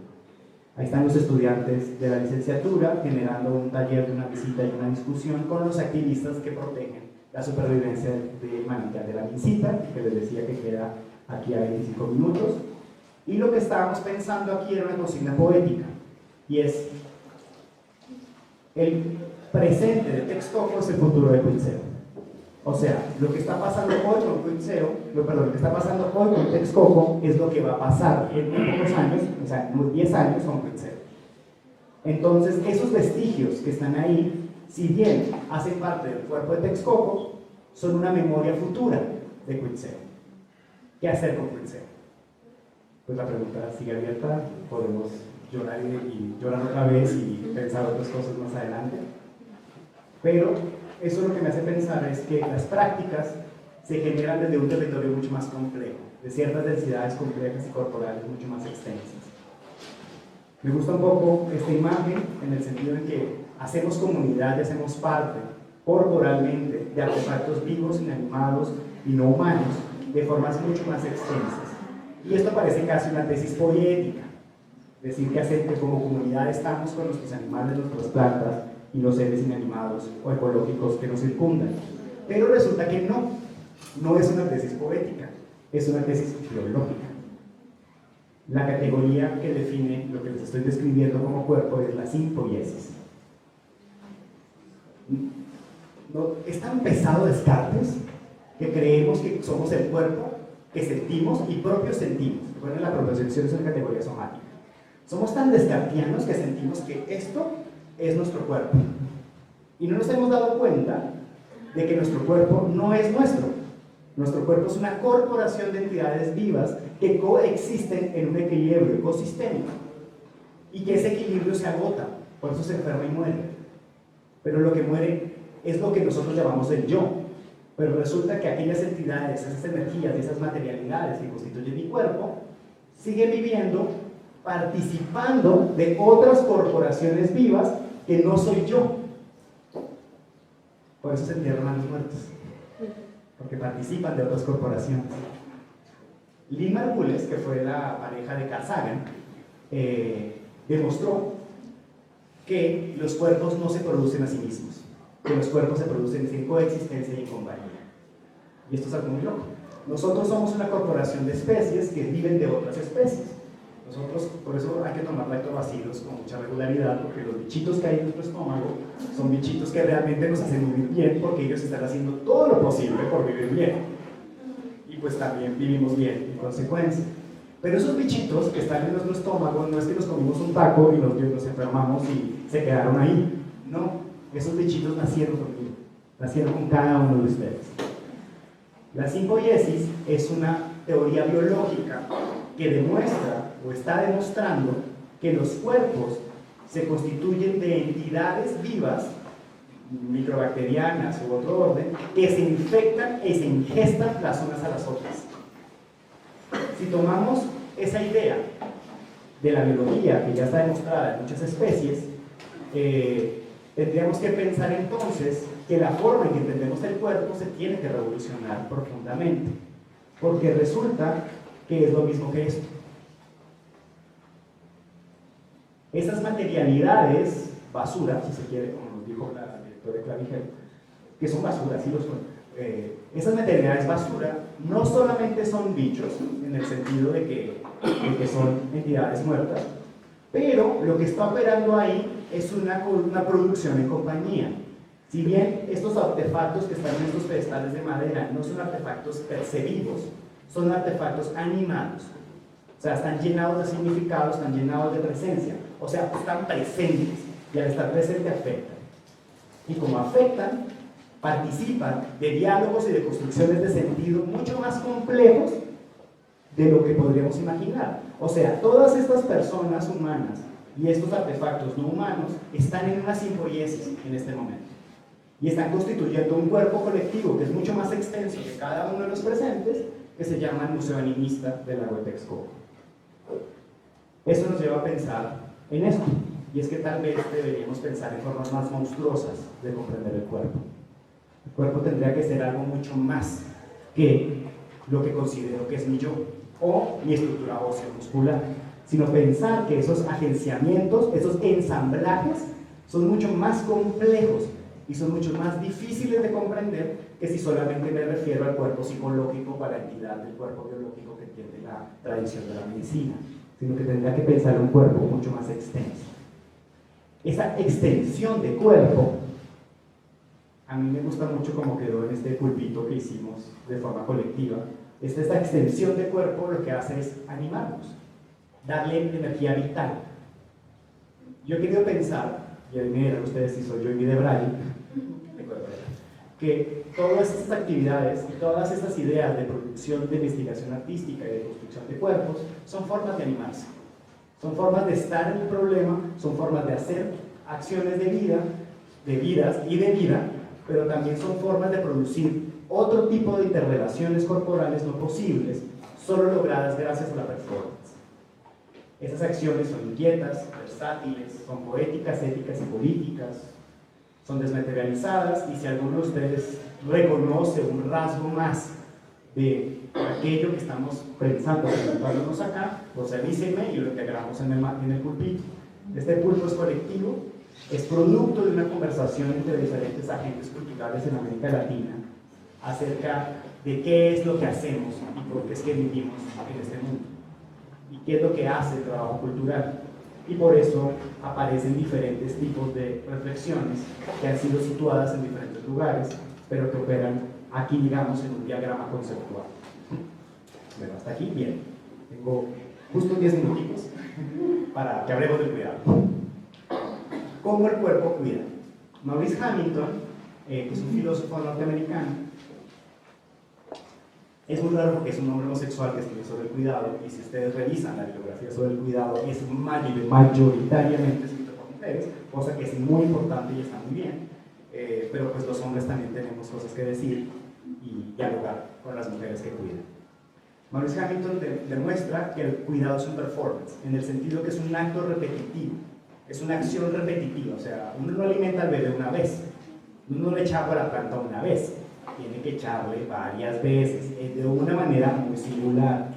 Ahí están los estudiantes de la licenciatura generando un taller de una visita y una discusión con los activistas que protegen la supervivencia del manantial de la Mincita, que les decía que queda aquí a 25 minutos. Y lo que estábamos pensando aquí era una consigna poética, y es: el presente de Texcoco es el futuro de Cuitzeo. O sea, lo que está pasando hoy con Cuitzeo, lo que está pasando hoy con Texcoco es lo que va a pasar en muy pocos años, o sea, unos 10 años con Cuitzeo. Entonces, esos vestigios que están ahí, si bien hacen parte del cuerpo de Texcoco, son una memoria futura de Cuitzeo. ¿Qué hacer con Cuitzeo? Pues la pregunta sigue abierta, podemos llorar y llorar otra vez y pensar otras cosas más adelante. Pero eso lo que me hace pensar es que las prácticas se generan desde un territorio mucho más complejo, de ciertas densidades complejas y corporales mucho más extensas. Me gusta un poco esta imagen en el sentido en que hacemos comunidad y hacemos parte corporalmente de artefactos vivos, inanimados y no humanos de formas mucho más extensas. Y esto parece casi una tesis poética, decir que como comunidad estamos con nuestros animales, nuestras plantas y los seres inanimados o ecológicos que nos circundan. Pero resulta que no es una tesis poética, es una tesis biológica. La categoría que define lo que les estoy describiendo como cuerpo es la simpoiesis. Es tan pesado Descartes que creemos que somos el cuerpo que sentimos y propios sentimos. Recuerden, la propiocepción es una categoría somática. Somos tan descartianos que sentimos que esto es nuestro cuerpo. Y no nos hemos dado cuenta de que nuestro cuerpo no es nuestro. Nuestro cuerpo es una corporación de entidades vivas que coexisten en un equilibrio ecosistémico. Y que ese equilibrio se agota, por eso se enferma y muere. Pero lo que muere es lo que nosotros llamamos el yo. Pero resulta que aquellas entidades, esas energías, esas materialidades que constituyen mi cuerpo, siguen viviendo, participando de otras corporaciones vivas que no soy yo. Por eso se entierran a los muertos, porque participan de otras corporaciones. Lynn Margules, que fue la pareja de Carl Sagan, demostró que los cuerpos no se producen a sí mismos, que los cuerpos se producen en coexistencia y en compañía. Y esto es algo muy loco. Nosotros somos una corporación de especies que viven de otras especies. Nosotros, por eso hay que tomar lactobacilos con mucha regularidad, porque los bichitos que hay en nuestro estómago son bichitos que realmente nos hacen vivir bien, porque ellos están haciendo todo lo posible por vivir bien. Y pues también vivimos bien en consecuencia. Pero esos bichitos que están en nuestro estómago no es que nos comimos un taco y nos enfermamos y se quedaron ahí. No, esos bichitos nacieron conmigo, nacieron con cada uno de ustedes. La simpoiesis es una teoría biológica que demuestra o está demostrando que los cuerpos se constituyen de entidades vivas, microbacterianas u otro orden, que se infectan y se ingestan las unas a las otras. Si tomamos esa idea de la biología, que ya está demostrada en muchas especies, tendríamos que pensar entonces que la forma en que entendemos el cuerpo se tiene que revolucionar profundamente, porque resulta que es lo mismo que esto. Esas materialidades, basura, si se quiere, como nos dijo la directora de Clavijero, que son basura, sí lo son. Esas materialidades basura no solamente son bichos, en el sentido de que son entidades muertas, pero lo que está operando ahí es una producción en compañía. Si bien estos artefactos que están en estos pedestales de madera no son artefactos percibidos, son artefactos animados. O sea, están llenados de significado, están llenados de presencia. O sea, están presentes y al estar presentes afectan. Y como afectan, participan de diálogos y de construcciones de sentido mucho más complejos de lo que podríamos imaginar. O sea, todas estas personas humanas y estos artefactos no humanos están en una simbiosis en este momento. Y están constituyendo un cuerpo colectivo que es mucho más extenso que cada uno de los presentes, que se llama el Museo Animista de la Texcoco. Eso nos lleva a pensar en esto, y es que tal vez deberíamos pensar en formas más monstruosas de comprender el cuerpo. El cuerpo tendría que ser algo mucho más que lo que considero que es mi yo, o mi estructura ósea muscular, sino pensar que esos agenciamientos, esos ensamblajes, son mucho más complejos y son mucho más difíciles de comprender que si solamente me refiero al cuerpo psicológico para la entidad del cuerpo biológico que entiende la tradición de la medicina, sino que tendría que pensar en un cuerpo mucho más extenso. Esa extensión de cuerpo, a mí me gusta mucho cómo quedó en este pulpito que hicimos de forma colectiva. Esta extensión de cuerpo lo que hace es animarnos, darle energía vital. Yo he querido pensar, y ahí me dirán ustedes si soy yo y mi de Braille, que todas estas actividades y todas estas ideas de producción de investigación artística y de construcción de cuerpos son formas de animarse, son formas de estar en el problema, son formas de hacer acciones de vida, de vidas y de vida, pero también son formas de producir otro tipo de interrelaciones corporales no posibles, solo logradas gracias a la performance. Esas acciones son inquietas, versátiles, son poéticas, éticas y políticas, son desmaterializadas, y si alguno de ustedes reconoce un rasgo más de aquello que estamos pensando, presentándonos acá, pues avísenme y lo integramos en el pulpito. Este pulpo es colectivo, es producto de una conversación entre diferentes agentes culturales en América Latina acerca de qué es lo que hacemos y por qué es que vivimos en este mundo y qué es lo que hace el trabajo cultural. Y por eso aparecen diferentes tipos de reflexiones que han sido situadas en diferentes lugares, pero que operan aquí, digamos, en un diagrama conceptual. Bueno, hasta aquí, bien. Tengo justo 10 minutitos para que hablemos del cuidado. ¿Cómo el cuerpo cuida? Maurice Hamilton, que es un filósofo norteamericano, es muy raro porque es un hombre homosexual que escribe sobre el cuidado, y si ustedes revisan la bibliografía sobre el cuidado, es mayoritariamente escrito por mujeres, cosa que es muy importante y está muy bien, pero pues los hombres también tenemos cosas que decir y dialogar con las mujeres que cuidan. Maurice Hamilton demuestra que el cuidado es un performance, en el sentido que es un acto repetitivo, es una acción repetitiva, o sea, uno no alimenta al bebé una vez, uno no le echa agua a la planta una vez, tiene que echarle varias veces, de una manera muy singular.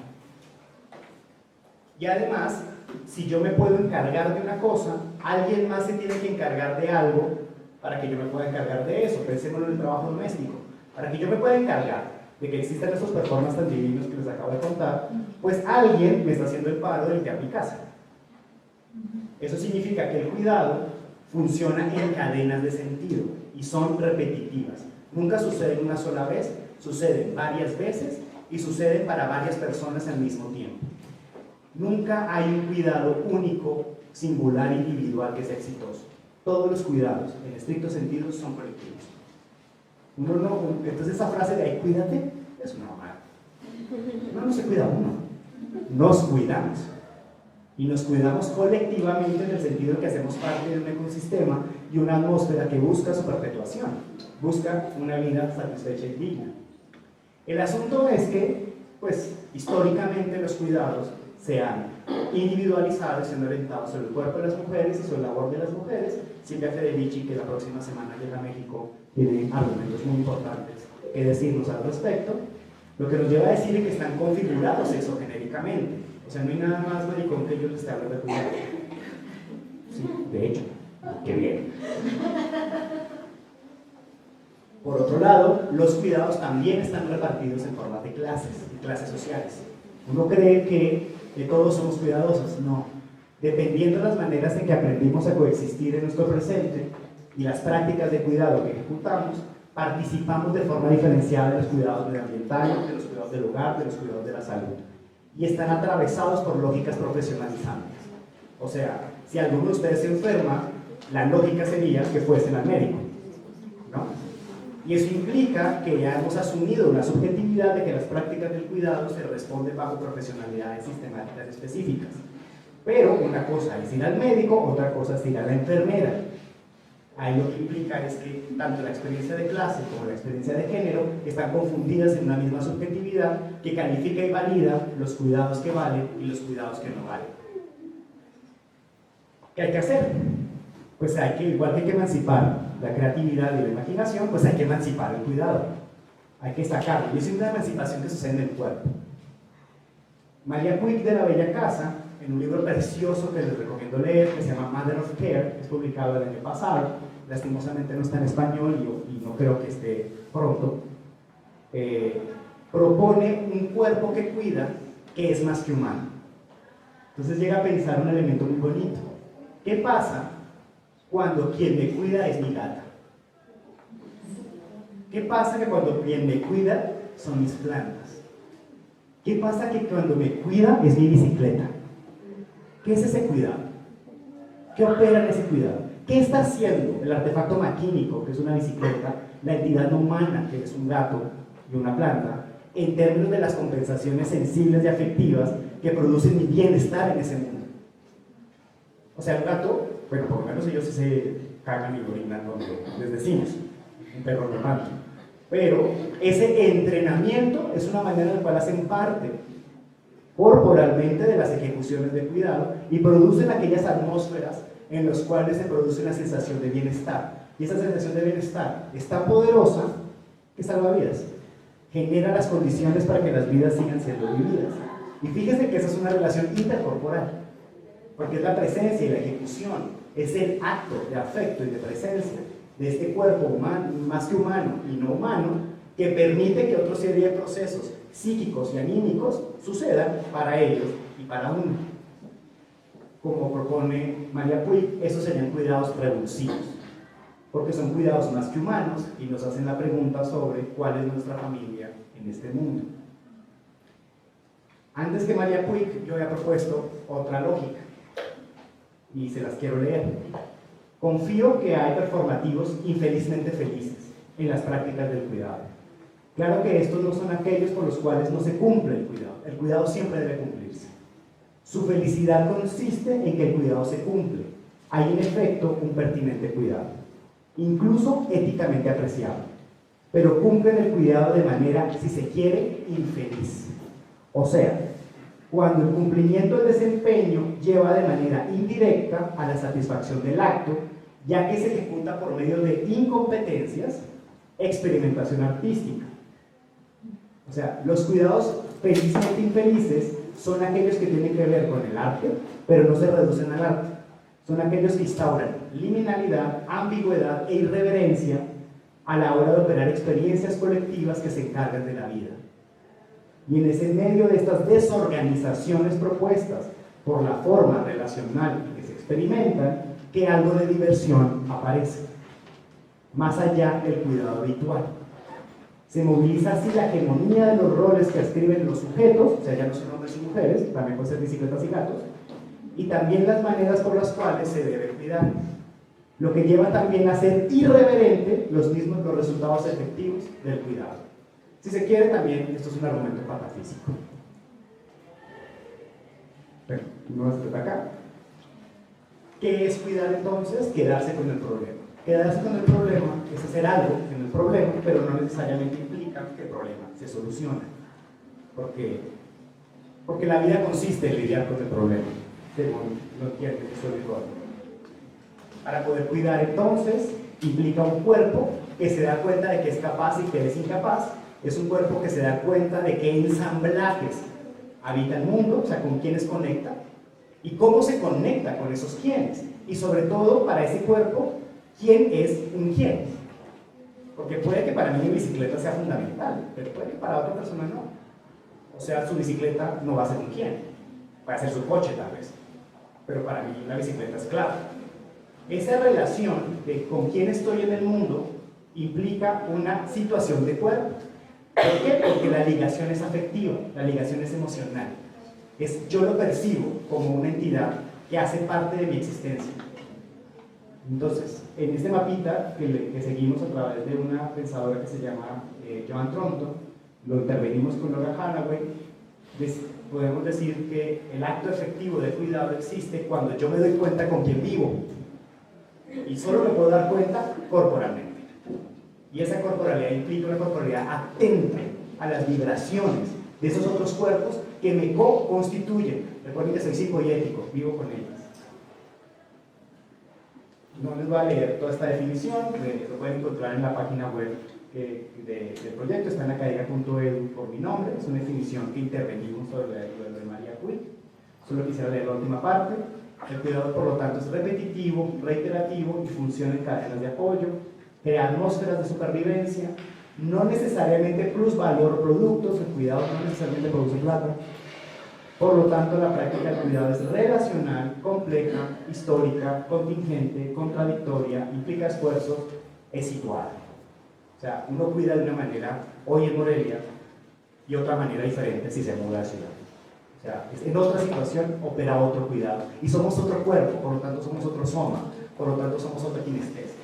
Y además, si yo me puedo encargar de una cosa, alguien más se tiene que encargar de algo para que yo me pueda encargar de eso. Pensemos en el trabajo doméstico. Para que yo me pueda encargar de que existan esos performances tan divinos que les acabo de contar, pues alguien me está haciendo el paro de limpiar mi casa. Eso significa que el cuidado funciona en cadenas de sentido y son repetitivas. Nunca sucede una sola vez, suceden varias veces y suceden para varias personas al mismo tiempo. Nunca hay un cuidado único, singular, individual que sea exitoso. Todos los cuidados, en estricto sentido, son colectivos. Entonces esa frase de ahí, cuídate, es una mamada. No se cuida uno, nos cuidamos. Y nos cuidamos colectivamente en el sentido de que hacemos parte de un ecosistema y una atmósfera que busca su perpetuación, busca una vida satisfecha y digna. El asunto es que, pues, históricamente los cuidados se han individualizado y se han orientado sobre el cuerpo de las mujeres y sobre la labor de las mujeres. Silvia Federici, que la próxima semana llega a México, tiene argumentos muy importantes que decirnos al respecto, lo que nos lleva a decir es que están configurados exogenéricamente. O sea, no hay nada más maricón que ellos les estén hablando de cuidado. Sí, de hecho, qué bien. Por otro lado, los cuidados también están repartidos en forma de clases sociales. Uno cree que todos somos cuidadosos. No. Dependiendo de las maneras en que aprendimos a coexistir en nuestro presente y las prácticas de cuidado que ejecutamos, participamos de forma diferenciada de los cuidados medioambientales, de los cuidados del hogar, de los cuidados de la salud. Y están atravesados por lógicas profesionalizantes. O sea, si alguno de ustedes se enferma, la lógica sería que fuesen al médico, ¿no? Y eso implica que ya hemos asumido una subjetividad de que las prácticas del cuidado se responden bajo profesionalidades sistemáticas específicas. Pero una cosa es ir al médico, otra cosa es ir a la enfermera. Ahí lo que implica es que tanto la experiencia de clase como la experiencia de género están confundidas en una misma subjetividad que califica y valida los cuidados que valen y los cuidados que no valen. ¿Qué hay que hacer? Pues hay que, igual que hay que emancipar la creatividad y la imaginación, pues hay que emancipar el cuidado. Hay que sacarlo. Y es una emancipación que sucede en el cuerpo. María Puig de la Bella Casa, en un libro precioso que les recomiendo leer, que se llama Mother of Care, que es publicado el año pasado, lastimosamente no está en español y no creo que esté pronto, propone un cuerpo que cuida que es más que humano. Entonces llega a pensar un elemento muy bonito. ¿Qué pasa cuando quien me cuida es mi gata? ¿Qué pasa que cuando quien me cuida son mis plantas? ¿Qué pasa que cuando me cuida es mi bicicleta? ¿Qué es ese cuidado? ¿Qué opera en ese cuidado? ¿Qué está haciendo el artefacto maquínico, que es una bicicleta, la entidad no humana, que es un gato y una planta, en términos de las compensaciones sensibles y afectivas que producen mi bienestar en ese mundo? O sea, el gato, bueno, por lo menos ellos sí se cagan y orinan donde les decimos, un perro normal. Pero ese entrenamiento es una manera en la cual hacen parte corporalmente de las ejecuciones de cuidado y producen aquellas atmósferas en las cuales se produce una sensación de bienestar. Y esa sensación de bienestar es tan poderosa que salva vidas. Genera las condiciones para que las vidas sigan siendo vividas. Y fíjense que esa es una relación intercorporal, porque es la presencia y la ejecución, es el acto de afecto y de presencia de este cuerpo humano, más que humano y no humano, que permite que otra serie de procesos psíquicos y anímicos sucedan para ellos y para uno. Como propone María Puig, esos serían cuidados revulsivos, porque son cuidados más que humanos y nos hacen la pregunta sobre cuál es nuestra familia en este mundo. Antes que María Puig, yo había propuesto otra lógica y se las quiero leer. Confío que hay performativos infelizmente felices en las prácticas del cuidado. Claro que estos no son aquellos por los cuales no se cumple el cuidado. El cuidado siempre debe cumplirse. Su felicidad consiste en que el cuidado se cumple. Hay en efecto un pertinente cuidado, incluso éticamente apreciable, pero cumplen el cuidado de manera, si se quiere, infeliz. O sea, cuando el cumplimiento del desempeño lleva de manera indirecta a la satisfacción del acto, ya que se ejecuta por medio de incompetencias, experimentación artística. O sea, los cuidados felizmente infelices son aquellos que tienen que ver con el arte, pero no se reducen al arte. Son aquellos que instauran liminalidad, ambigüedad e irreverencia a la hora de operar experiencias colectivas que se encargan de la vida. Y en ese medio de estas desorganizaciones propuestas por la forma relacional que se experimentan, que algo de diversión aparece, más allá del cuidado habitual. Se moviliza así la hegemonía de los roles que escriben los sujetos, o sea, ya no son hombres y mujeres, también pueden ser bicicletas y gatos, y también las maneras por las cuales se debe cuidar, lo que lleva también a ser irreverente los resultados efectivos del cuidado. Si se quiere también, esto es un argumento patafísico. Bueno, no se trata acá. ¿Qué es cuidar entonces? Quedarse con el problema. Quedarse con el problema es hacer algo en el problema, pero no necesariamente implica que el problema se soluciona. Porque la vida consiste en lidiar con el problema, según lo entiende Solidor. Para poder cuidar entonces, implica un cuerpo que se da cuenta de que es capaz y que es incapaz. Es un cuerpo que se da cuenta de qué ensamblajes habita el mundo, o sea, con quiénes conecta, y cómo se conecta con esos quiénes. Y sobre todo, para ese cuerpo, quién es un quién. Porque puede que para mí mi bicicleta sea fundamental, pero puede que para otra persona no. O sea, su bicicleta no va a ser un quién, va a ser su coche tal vez. pero para mí la bicicleta es clave. Esa relación de con quién estoy en el mundo implica una situación de cuerpo. ¿Por qué? Porque la ligación es afectiva, la ligación es emocional. Yo lo percibo como una entidad que hace parte de mi existencia. Entonces, en este mapita que seguimos a través de una pensadora que se llama Joan Tronto, lo intervenimos con Laura Hanaway, podemos decir que el acto efectivo de cuidado existe cuando yo me doy cuenta con quién vivo. Y solo me puedo dar cuenta corporalmente. Y esa corporalidad implica una corporalidad atenta a las vibraciones de esos otros cuerpos que me co-constituyen. Recuerden que soy psicoético, vivo con ellas. No les voy a leer toda esta definición, lo pueden encontrar en la página web del proyecto, está en academia.edu por mi nombre, es una definición que intervenimos sobre lo de María Puig. Solo quisiera leer la última parte. El cuidado, por lo tanto, es repetitivo, reiterativo y funciona en cadenas de apoyo, crea atmósferas de supervivencia, no necesariamente plusvalor productos, el cuidado no necesariamente produce plata. Por lo tanto, la práctica del cuidado es relacional, compleja, histórica, contingente, contradictoria, implica esfuerzos, es situada. O sea, uno cuida de una manera hoy en Morelia y otra manera diferente si se muda de ciudad. O sea, en otra situación opera otro cuidado. Y somos otro cuerpo, por lo tanto somos otro soma, por lo tanto somos otra kinestesia.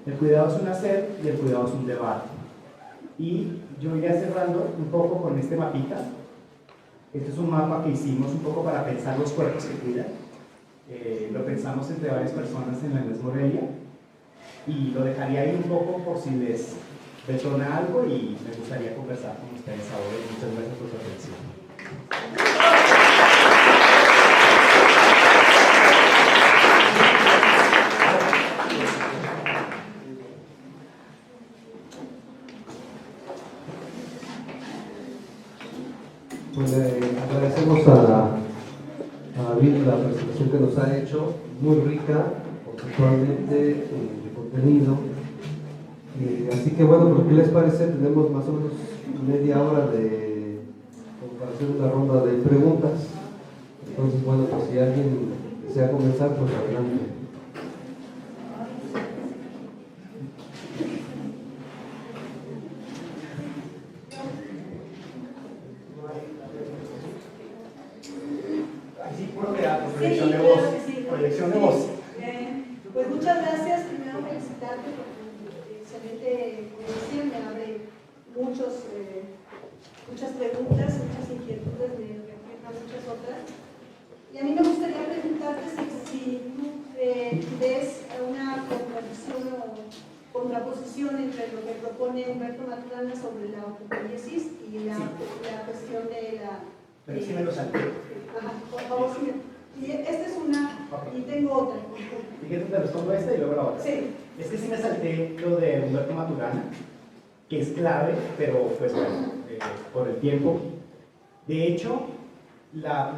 El cuidado es un hacer y el cuidado es un debate. Y yo iría cerrando un poco con este mapita. Este es un mapa que hicimos un poco para pensar los cuerpos que cuidan. Lo pensamos entre varias personas en la UNES Morelia. Y lo dejaría ahí un poco por si les detona algo y me gustaría conversar con ustedes ahora. Y muchas gracias por su atención.
Pues le agradecemos a David la presentación que nos ha hecho, muy rica, conceptualmente, de contenido. Así que bueno, pues ¿qué les parece? Tenemos más o menos media hora como para hacer una ronda de preguntas. Entonces, bueno, pues si alguien desea comenzar, pues adelante.
Proyección de voz. Proyección de voz.
Pues muchas gracias. Primero felicitarte por tu excelente ponencia. Me abre muchas preguntas, muchas inquietudes, me refleja muchas otras. Y a mí me gustaría preguntarte si tú ves una contradicción o contraposición entre lo que propone Humberto Maturana sobre la autopoiesis y la cuestión de la...
Pero sí me lo salté.
Ajá, por favor, sí. Y esta es una, y tengo otra.
¿Y qué te respondo esta y luego la otra?
Sí.
Es que sí me salté lo de Humberto Maturana, que es clave, pero pues bueno, por el tiempo. De hecho, la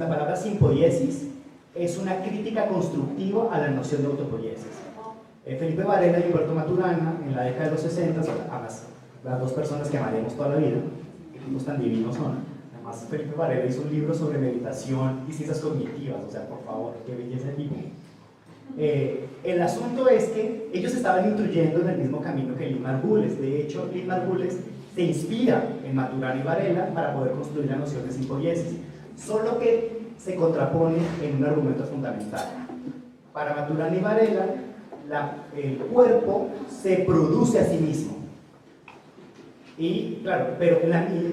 palabra simpoiesis es una crítica constructiva a la noción de autopoiesis. Felipe Varela y Humberto Maturana, en la década de los 60, además, las dos personas que amaremos toda la vida, que tipos tan divinos son. Además, Felipe Varela hizo un libro sobre meditación y ciencias cognitivas, o sea, por favor, qué belleza el libro. El asunto es que ellos estaban instruyendo en el mismo camino que Lynn Margules. De hecho, Lynn Margules se inspira en Maturana y Varela para poder construir la noción de simpoiesis, solo que se contrapone en un argumento fundamental. Para Maturana y Varela, el cuerpo se produce a sí mismo. Y claro, pero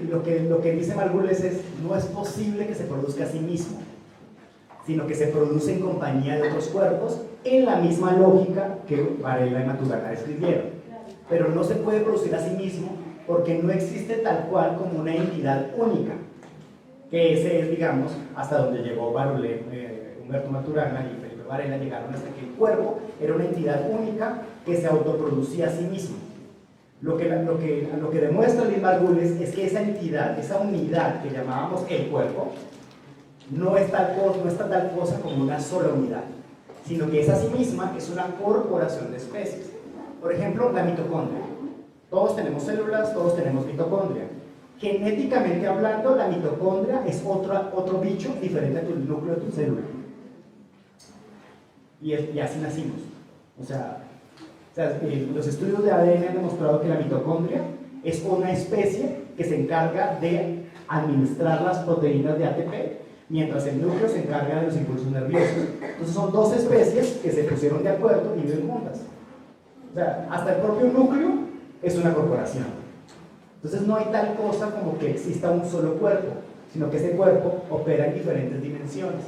lo que dice Margules es: no es posible que se produzca a sí mismo, sino que se produce en compañía de otros cuerpos en la misma lógica que Varela y Maturana escribieron. Pero no se puede producir a sí mismo porque no existe tal cual como una entidad única, que ese es, digamos, hasta donde llegó Humberto Maturana y Felipe Varela, llegaron hasta que el cuerpo era una entidad única que se autoproducía a sí mismo. Lo que demuestra Lynn Margules es que esa entidad, esa unidad que llamábamos el cuerpo, no es tal cosa como una sola unidad, sino que esa sí misma es una corporación de especies. Por ejemplo, la mitocondria. Todos tenemos células, todos tenemos mitocondria. Genéticamente hablando, la mitocondria es otro bicho diferente a tu núcleo de tu célula. y así nacimos. O sea, los estudios de ADN han demostrado que la mitocondria es una especie que se encarga de administrar las proteínas de ATP, mientras el núcleo se encarga de los impulsos nerviosos. Entonces son dos especies que se pusieron de acuerdo y viven juntas. O sea, hasta el propio núcleo es una corporación. Entonces no hay tal cosa como que exista un solo cuerpo, sino que ese cuerpo opera en diferentes dimensiones.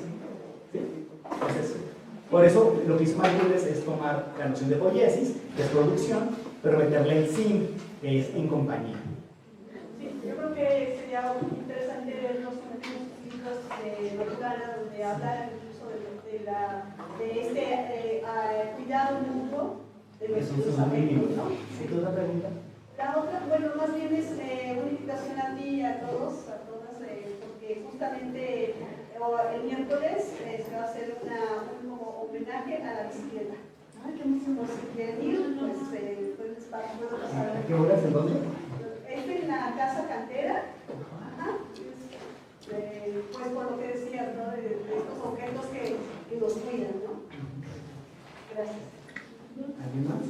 ¿Sí? Entonces, por eso lo que hizo Margules es tomar la noción de poiesis, que es producción, pero meterle el sin, que es en compañía.
Sí, yo creo que sería interesante ver los libros de Lorcana, donde hablan incluso de este cuidado mutuo de nuestros afectos, ¿no?
¿Sí, tú una pregunta?
La otra, bueno, más bien es una invitación a ti y a todos, a todas, porque justamente el miércoles se va a hacer un homenaje a la bicicleta. Ay, qué emoción. Si quieren ir, pues puedo pasar.
¿A qué horas? ¿En dónde?
Es en la Casa Cantera. Ajá. Pues por lo que decías, ¿no? De estos objetos que los cuidan, ¿no? Gracias.
¿Alguien más?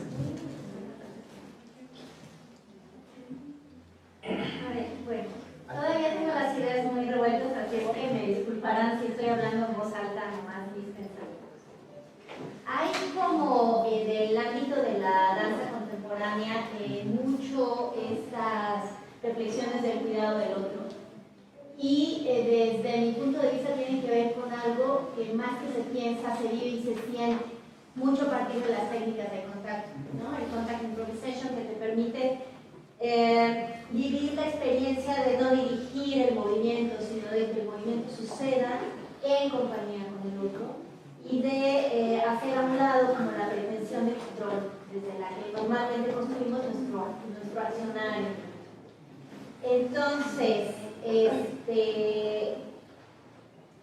A ver, bueno, todavía tengo las ideas muy revueltas, así es que me disculparán si estoy hablando en voz alta, nomás mis pensamientos. Hay como del ámbito de la danza contemporánea mucho estas reflexiones del cuidado del otro. Y desde mi punto de vista tiene que ver con algo que más que se piensa, se vive y se siente, mucho a partir de las técnicas de contacto, ¿no? El contact improvisation, que te permite vivir la experiencia de no dirigir el movimiento, sino de que el movimiento suceda en compañía con el otro y de hacer a un lado como la pretensión de control desde la que normalmente construimos nuestro accionario. Entonces,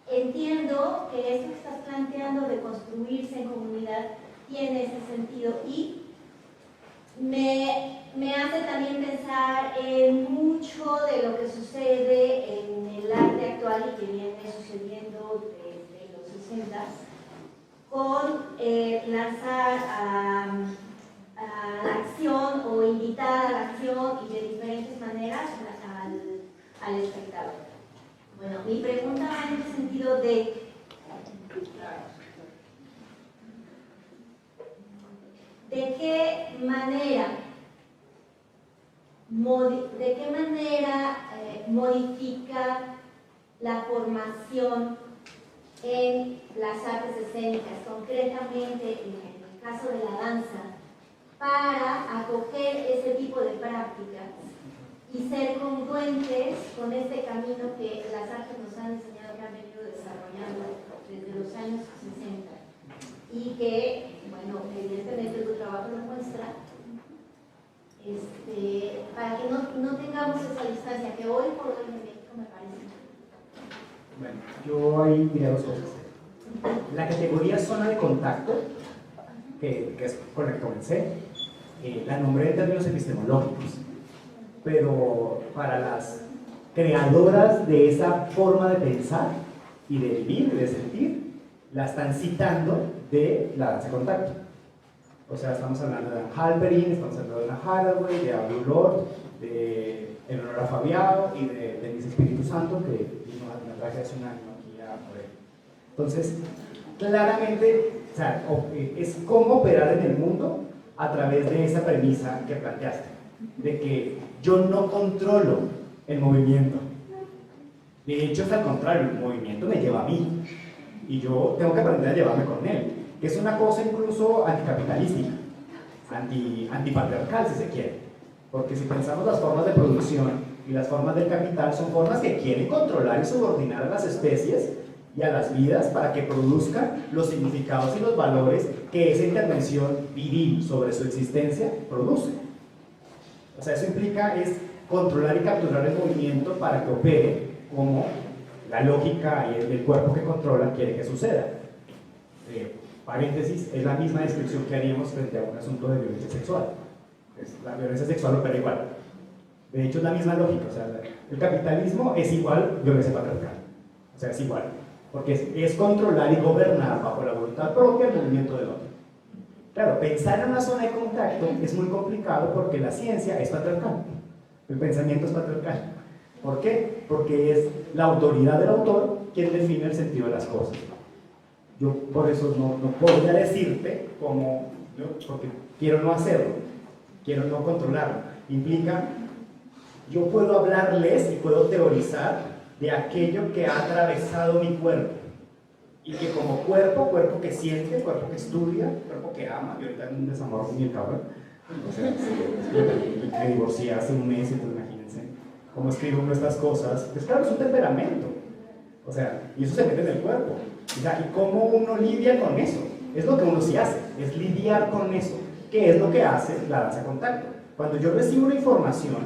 entiendo que esto que estás planteando de construirse en comunidad tiene ese sentido y me hace también pensar en mucho de lo que sucede en el arte actual y que viene sucediendo desde los 60 con lanzar a la acción o invitar a la acción y de diferentes maneras al espectador. Bueno, mi pregunta va en el sentido de qué manera modifica la formación en las artes escénicas, concretamente en el caso de la danza, para acoger ese tipo de prácticas y ser congruentes con este camino que las artes nos han enseñado que han venido desarrollando desde los años 60 y que, bueno, evidentemente tu trabajo lo muestra, para que no tengamos esa distancia que hoy por hoy en México me parece.
Bueno, yo ahí diría dos cosas. La categoría zona de contacto, que es con la que comencé, la nombré en términos epistemológicos, pero para las creadoras de esa forma de pensar y de vivir, de sentir, la están citando de la danza de contacto. O sea, estamos hablando de Dan Halperin, estamos hablando de Anna Hathaway, de Audre Lorde, de Eleonora Fabiano y de Denise Espíritu Santo, que vino a una traje hace un año aquí a Corea. Entonces, claramente, o sea, es cómo operar en el mundo a través de esa premisa que planteaste, de que yo no controlo el movimiento. De hecho, es al contrario, el movimiento me lleva a mí y yo tengo que aprender a llevarme con él, que es una cosa incluso anticapitalística, antipatriarcal si se quiere, porque si pensamos las formas de producción y las formas del capital son formas que quieren controlar y subordinar a las especies y a las vidas para que produzcan los significados y los valores que esa intervención viril sobre su existencia produce. O sea, eso implica es controlar y capturar el movimiento para que opere como la lógica y el cuerpo que controla quiere que suceda. Paréntesis, es la misma descripción que haríamos frente a un asunto de violencia sexual. La violencia sexual opera igual. De hecho, es la misma lógica. O sea, el capitalismo es igual violencia patriarcal. O sea, es igual. porque es controlar y gobernar bajo la voluntad propia el movimiento del otro. Claro, pensar en una zona de contacto es muy complicado porque la ciencia es patriarcal, el pensamiento es patriarcal. ¿Por qué? Porque es la autoridad del autor quien define el sentido de las cosas. Yo por eso no podría decirte cómo, ¿no? Porque quiero no hacerlo, quiero no controlarlo. Implica, yo puedo hablarles y puedo teorizar de aquello que ha atravesado mi cuerpo. Y que como cuerpo que siente, cuerpo que estudia, cuerpo que ama, y ahorita en un desamor con mi cabrón. O sea, me divorcié hace un mes, entonces imagínense cómo escribo uno estas cosas. Pues claro, es un temperamento. O sea, y eso se mete en el cuerpo. O sea, y cómo uno lidia con eso. Es lo que uno sí hace, es lidiar con eso. ¿Qué es lo que hace la danza contacto? Cuando yo recibo una información,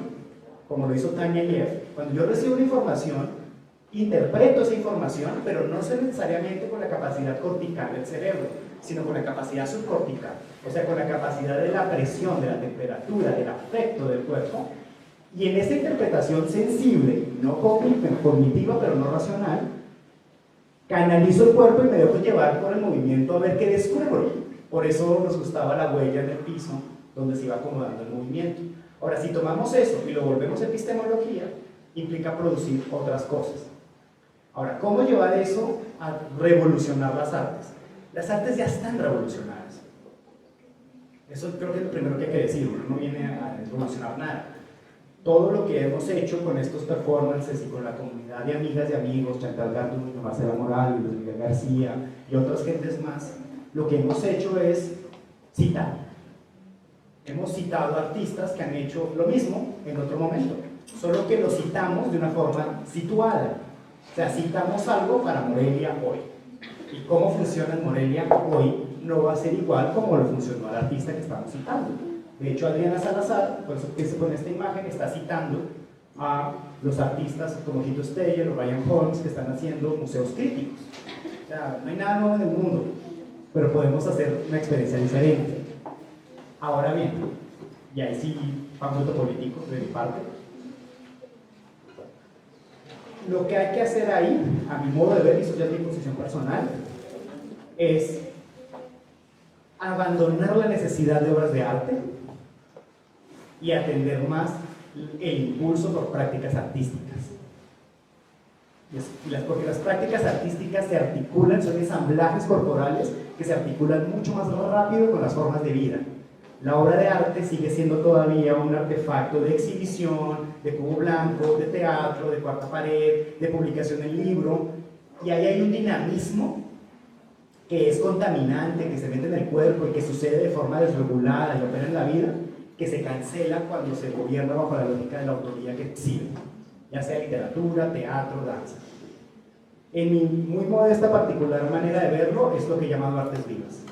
como lo hizo Tania ayer, cuando yo recibo una información, interpreto esa información, pero no sé necesariamente con la capacidad cortical del cerebro, sino con la capacidad subcortical, o sea, con la capacidad de la presión, de la temperatura, del afecto del cuerpo. Y en esa interpretación sensible, no cognitiva, pero no racional, canalizo el cuerpo y me dejo llevar por el movimiento a ver qué descubro. Por eso nos gustaba la huella en el piso, donde se iba acomodando el movimiento. Ahora, si tomamos eso y lo volvemos a epistemología, implica producir otras cosas. Ahora, ¿cómo llevar eso a revolucionar las artes? Las artes ya están revolucionadas. Eso creo que es lo primero que hay que decir, uno no viene a revolucionar nada. Todo lo que hemos hecho con estos performances y con la comunidad de amigas y amigos, Chantal Garduño, Marcela Morales, Luis Miguel García y otras gentes más, lo que hemos hecho es citar. Hemos citado artistas que han hecho lo mismo en otro momento, solo que lo citamos de una forma situada. O sea, citamos algo para Morelia hoy. Y cómo funciona en Morelia hoy no va a ser igual como lo funcionó al artista que estamos citando. De hecho, Adriana Salazar, por eso que con esta imagen, está citando a los artistas como Tito Steyer o Ryan Holmes que están haciendo museos críticos. O sea, no hay nada nuevo en el mundo, pero podemos hacer una experiencia diferente. Ahora bien, y ahí sí, pamfleto político de mi parte, lo que hay que hacer ahí, a mi modo de ver, y eso ya es mi posición personal, es abandonar la necesidad de obras de arte y atender más el impulso por prácticas artísticas. Porque las prácticas artísticas se articulan, son ensamblajes corporales que se articulan mucho más rápido con las formas de vida. La obra de arte sigue siendo todavía un artefacto de exhibición, de cubo blanco, de teatro, de cuarta pared, de publicación en libro, y ahí hay un dinamismo que es contaminante, que se mete en el cuerpo y que sucede de forma desregulada y opera en la vida, que se cancela cuando se gobierna bajo la lógica de la autoría que exhibe, ya sea literatura, teatro, danza. En mi muy modesta particular manera de verlo es lo que he llamado artes vivas,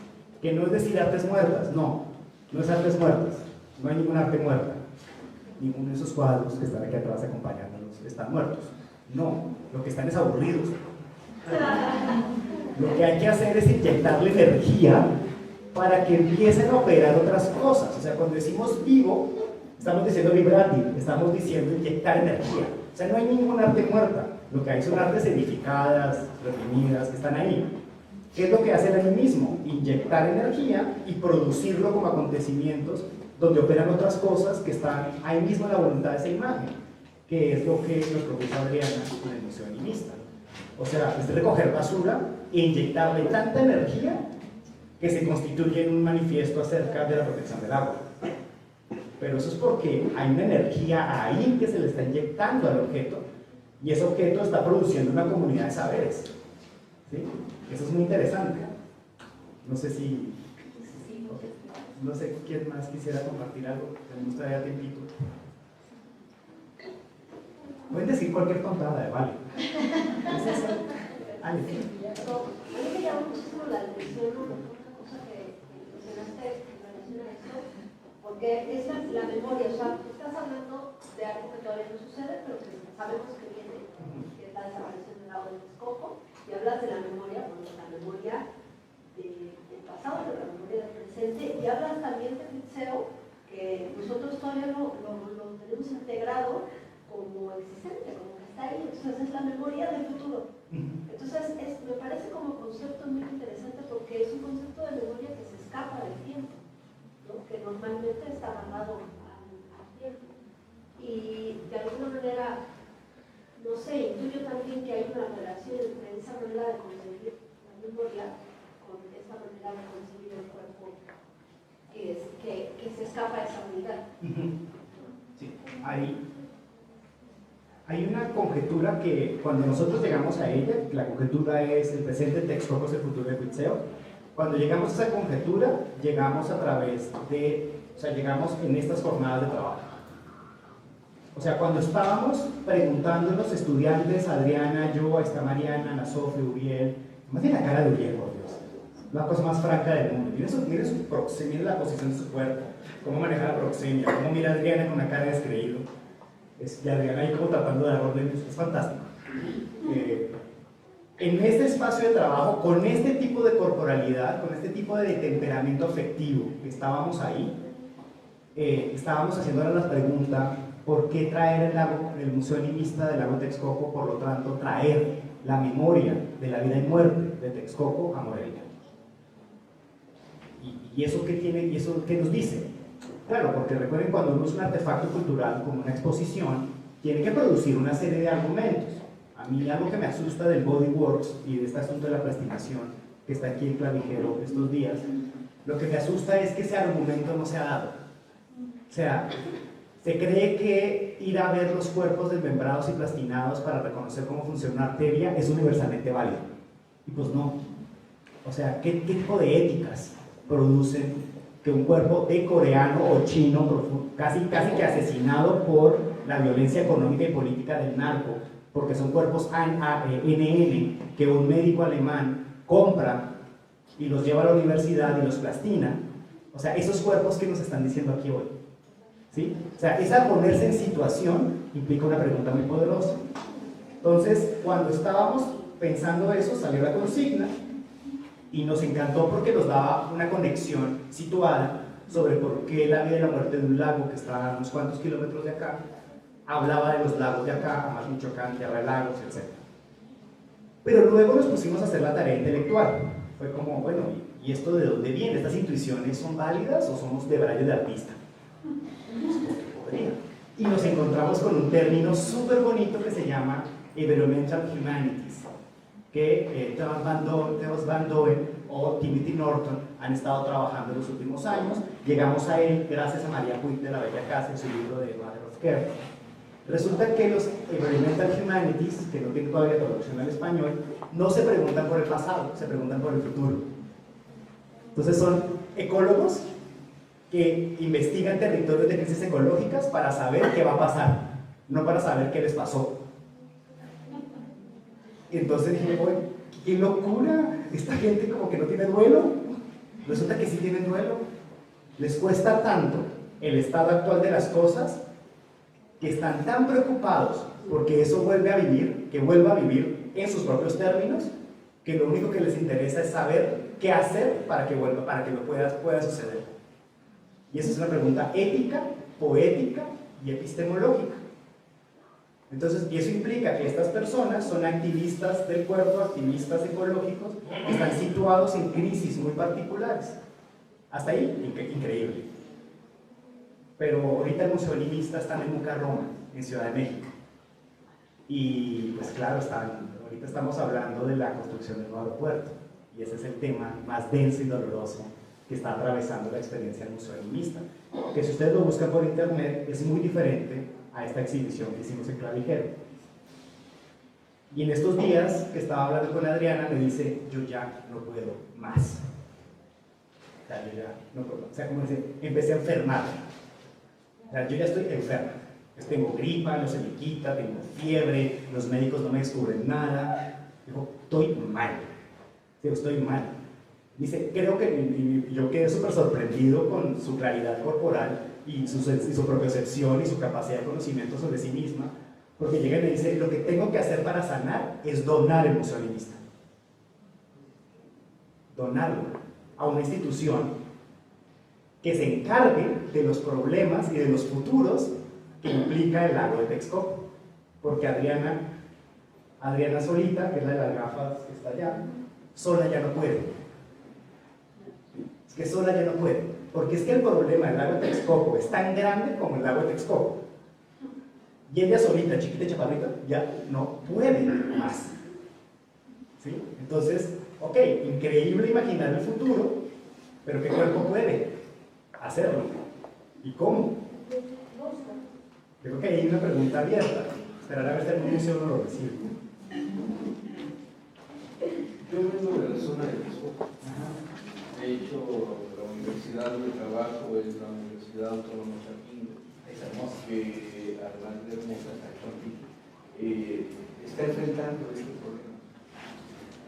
que no es decir artes muertas, no es artes muertas, no hay ningún arte muerta, ninguno de esos cuadros que están aquí atrás acompañándonos están muertos, no, lo que están es aburridos. Lo que hay que hacer es inyectarle energía para que empiecen a operar otras cosas. O sea, cuando decimos vivo, estamos diciendo vibrátil, estamos diciendo inyectar energía. O sea, no hay ningún arte muerta, lo que hay son artes edificadas, reprimidas, que están ahí. ¿Qué es lo que hace el animismo? Inyectar energía y producirlo como acontecimientos donde operan otras cosas que están ahí mismo en la voluntad de esa imagen, que es lo que nos propuso Adriana con el Museo Animista. O sea, es recoger basura e inyectarle tanta energía que se constituye en un manifiesto acerca de la protección del agua. Pero eso es porque hay una energía ahí que se le está inyectando al objeto y ese objeto está produciendo una comunidad de saberes. ¿Sí? Eso es muy interesante. No sé si... No sé quién más quisiera compartir algo. Tenemos todavía tiempito. Pueden decir cualquier tontada, vale. ¿Es eso?
A mí me llama muchísimo la atención una cosa que mencionaste en relación a esto, porque es la memoria. O sea, estás hablando de algo que todavía no sucede, pero que sabemos que viene, que es la desaparición del agua del Texcoco, y hablas de la memoria, bueno, la memoria del pasado, de la memoria del presente, y hablas también del museo, que nosotros todavía lo tenemos integrado como existente, como que está ahí, entonces es la memoria del futuro. Entonces me parece como concepto muy interesante porque es un concepto de memoria que se escapa del tiempo, ¿no? Que normalmente está amarrado al tiempo. Y de alguna manera, no sé, intuyo también que hay una relación entre esa manera de concebir la memoria con esa manera de concebir el cuerpo que se escapa a esa unidad.
Sí, hay una conjetura que cuando nosotros llegamos a ella, la conjetura es el presente de Texcoco es el futuro de Huitzeo. Cuando llegamos a esa conjetura, llegamos a través de, o sea, llegamos en estas jornadas de trabajo. O sea, cuando estábamos preguntándonos, estudiantes, Adriana, yo, ahí está Mariana, Ana Sofía, Uriel, más bien la cara de Uriel, por Dios, la cosa más franca del mundo. Miren la posición de su cuerpo, cómo maneja la proxemia, cómo mira a Adriana con una cara de descreído. Y Adriana ahí como tratando de dar órdenes, es fantástico. En este espacio de trabajo, con este tipo de corporalidad, con este tipo de temperamento afectivo que estábamos ahí, estábamos haciéndole la pregunta: ¿por qué traer el Museo Animista del Lago Texcoco? Por lo tanto, traer la memoria de la vida y muerte de Texcoco a Morelia. ¿Y eso qué tiene? ¿Y eso qué nos dice? Claro, porque recuerden, cuando uno usa un artefacto cultural como una exposición, tiene que producir una serie de argumentos. A mí algo que me asusta del bodyworks y de este asunto de la plastinación que está aquí en Clavijero estos días, lo que me asusta es que ese argumento no se ha dado. O sea, se cree que ir a ver los cuerpos desmembrados y plastinados para reconocer cómo funciona una arteria es universalmente válido. Y pues no. O sea, ¿qué tipo de éticas producen que un cuerpo de coreano o chino, casi que asesinado por la violencia económica y política del narco, porque son cuerpos NN que un médico alemán compra y los lleva a la universidad y los plastina? O sea, esos cuerpos que nos están diciendo aquí hoy, ¿sí? O sea, esa ponerse en situación implica una pregunta muy poderosa. Entonces, cuando estábamos pensando eso, salió la consigna y nos encantó porque nos daba una conexión situada sobre por qué la vida y la muerte de un lago que está a unos cuantos kilómetros de acá hablaba de los lagos de acá, más Michoacán, Tierra de Lagos, etc. Pero luego nos pusimos a hacer la tarea intelectual. Fue como, bueno, ¿y esto de dónde viene? ¿Estas intuiciones son válidas o somos de braille de artista? Podría. Y nos encontramos con un término súper bonito que se llama Environmental Humanities, que Thomas Van Doen o Timothy Norton han estado trabajando en los últimos años. Llegamos a él gracias a María Puig de la Bella Casa en su libro de Mother of Care. Resulta que los Environmental Humanities, que no tienen todavía traducción al español, no se preguntan por el pasado, se preguntan por el futuro. Entonces son ecólogos que investigan territorios de crisis ecológicas para saber qué va a pasar, no para saber qué les pasó. Y entonces dije, bueno, ¡qué locura! Esta gente como que no tiene duelo. Resulta que sí tienen duelo. Les cuesta tanto el estado actual de las cosas que están tan preocupados porque eso vuelva a vivir en sus propios términos, que lo único que les interesa es saber qué hacer para que pueda suceder. Y esa es una pregunta ética, poética y epistemológica. Entonces, y eso implica que estas personas son activistas del cuerpo, activistas ecológicos, que están situados en crisis muy particulares. Hasta ahí, increíble. Pero ahorita el Museo Animista está en Muca, Roma, en Ciudad de México. Y pues claro, ahorita estamos hablando de la construcción del nuevo aeropuerto. Y ese es el tema más denso y doloroso que está atravesando la experiencia del Museo Animista. Que si ustedes lo buscan por internet, es muy diferente a esta exhibición que hicimos en Clavijero. Y en estos días que estaba hablando con Adriana, me dice, yo ya no puedo más. O sea, yo ya no puedo. O sea, como dice, empecé a enfermar. O sea, yo ya estoy enferma. Tengo gripa, no se me quita, tengo fiebre, los médicos no me descubren nada. Digo, estoy mal. Digo, estoy mal. Dice, creo que, y yo quedé súper sorprendido con su claridad corporal y su propiocepción y su capacidad de conocimiento sobre sí misma, porque llega y me dice, lo que tengo que hacer para sanar es donar el Museo Animista. Donarlo a una institución que se encargue de los problemas y de los futuros que implica el lago de Texcoco. porque Adriana solita, que es la de las gafas que está allá, sola ya no puede. Es que sola ya no puede, porque es que el problema del lago de Texcoco es tan grande como el lago de Texcoco. Y ella solita, chiquita y chaparrita, ya no puede más. ¿Sí? Entonces, ok, increíble imaginar el futuro, pero ¿qué cuerpo puede hacerlo? ¿Y cómo? Creo que hay una pregunta abierta. Esperar a ver si algún museo no lo recibe.
Yo vengo de la zona de Texcoco. De hecho, la universidad donde trabajo es la Universidad Autónoma Chapingo.
Es hermoso.
Que además de hermosa, está enfrentando este problema.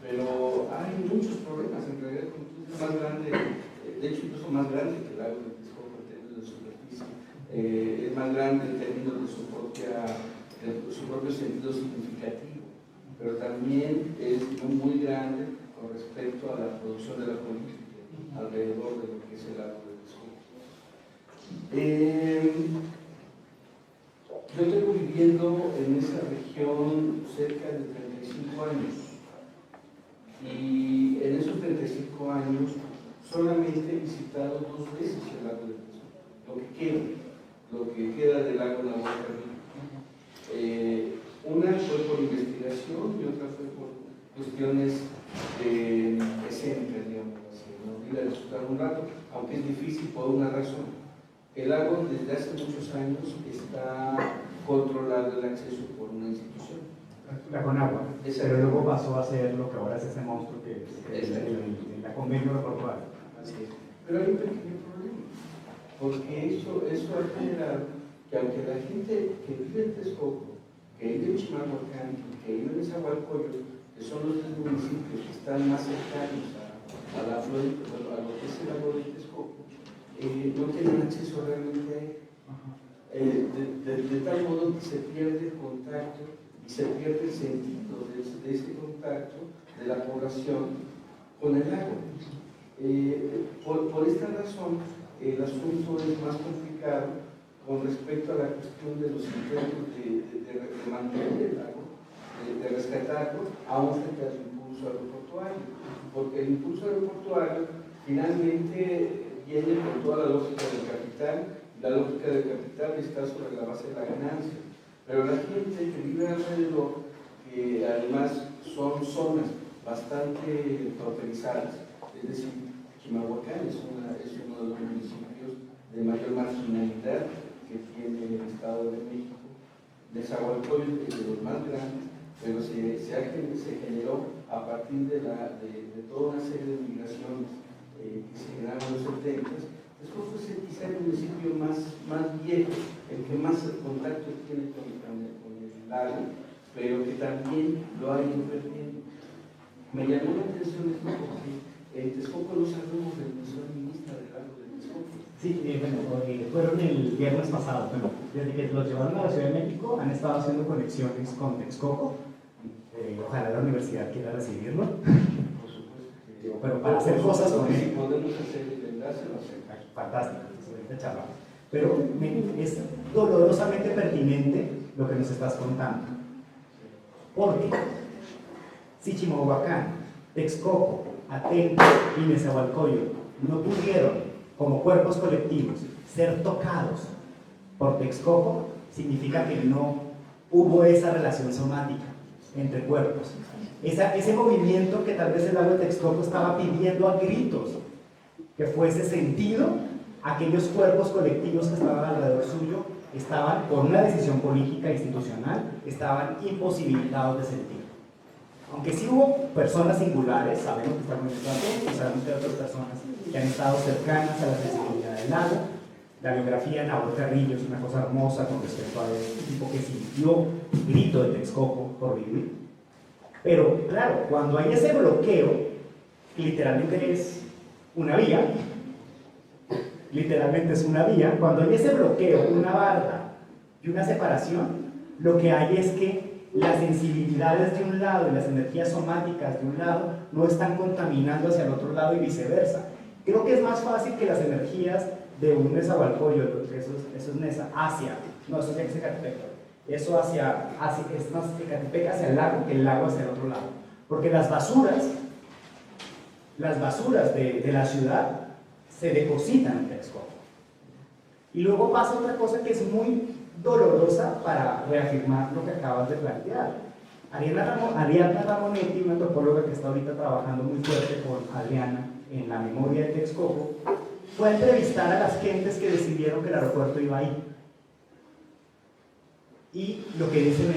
Pero hay muchos problemas, en realidad, es más grande, de hecho incluso más grande que el lago de Texcoco en términos de superficie, es más grande en términos de su propio sentido significativo, pero también es muy grande con respecto a la producción de la política alrededor de lo que es el lago de Texcoco. Yo tengo viviendo en esa región cerca de 35 años y en esos 35 años solamente he visitado 2 veces el lago de Texcoco, lo que queda del lago Nahuatl. Una fue por investigación y otra fue por cuestiones escénicas, digamos así, ¿no? Ir a disfrutar un rato, aunque es difícil por una razón. El lago desde hace muchos años está controlado el acceso por una institución.
La Conagua, pero luego pasó a ser lo que ahora es ese monstruo que es la Convenio Aeroportuario.
Así es. Pero hay un pequeño problema, porque eso ha generado que aunque la gente que vive en Texcoco, que vive en Chimalhuacán, que vive en Nezahualcóyotl, que son los 3 municipios que están más cercanos a lo que es el lago de Texcoco, no tienen acceso realmente a él. De tal modo que se pierde el contacto y se pierde el sentido de ese contacto de la población con el lago. Por esta razón, el asunto es más complicado con respecto a la cuestión de los intentos de mantener el lago, de rescatarlo, aún frente al impulso aeroportuario, porque el impulso aeroportuario finalmente viene con toda la lógica del capital, y la lógica del capital está sobre la base de la ganancia, pero la gente que vive alrededor, que además son zonas bastante pauperizadas, es decir, Chimalhuacán es uno de los municipios de mayor marginalidad que tiene el Estado de México. Nezahualcóyotl es de los más grandes, pero se generó a partir de toda una serie de migraciones que se generaron en los 70. Después fue quizá el municipio más viejo, el que más contacto tiene con el lago, pero que también lo ha ido perdiendo. Me llamó la atención esto porque en Texcoco no sabemos de la ministra del lago de Texcoco.
Sí, fueron el viernes pasado. Bueno, desde que los llevaron a la Ciudad de México han estado haciendo conexiones con Texcoco. Ojalá la universidad quiera recibirlo.
Por supuesto.
Pero para hacer cosas con él.
Si podemos hacer el enlace, lo hacemos.
Fantástico, ahorita charlamos. Pero es dolorosamente pertinente lo que nos estás contando. Porque si Chimalhuacán, Texcoco, Atenco y Nezahualcóyotl no pudieron, como cuerpos colectivos, ser tocados por Texcoco, significa que no hubo esa relación somática entre cuerpos. Ese movimiento que tal vez el lago de Texcoco estaba pidiendo a gritos que fuese sentido, aquellos cuerpos colectivos que estaban alrededor suyo estaban, por una decisión política institucional, estaban imposibilitados de sentir. Aunque sí hubo personas singulares, sabemos que estamos en Estados y sabemos que hay otras personas que han estado cercanas a la sensibilidad del lago. La biografía de Nahor Carrillo es una cosa hermosa con respecto a este tipo que sintió grito de Texcoco por vivir. Pero claro, cuando hay ese bloqueo, literalmente es una vía, cuando hay ese bloqueo, una barra y una separación, lo que hay es que las sensibilidades de un lado y las energías somáticas de un lado no están contaminando hacia el otro lado y viceversa. Creo que es más fácil que las energías de un Nezahualcóyotl, que eso es Neza, hacia, no, eso es Ecatepec, eso es más Ecatepec hacia el lago hacia el otro lado. Porque las basuras de la ciudad se depositan en Texcoco. Y luego pasa otra cosa que es muy dolorosa para reafirmar lo que acabas de plantear. Ariadna Ramonetti, una antropóloga que está ahorita trabajando muy fuerte con Adriana en la memoria de Texcoco, fue a entrevistar a las gentes que decidieron que el aeropuerto iba ahí. Y lo que dicen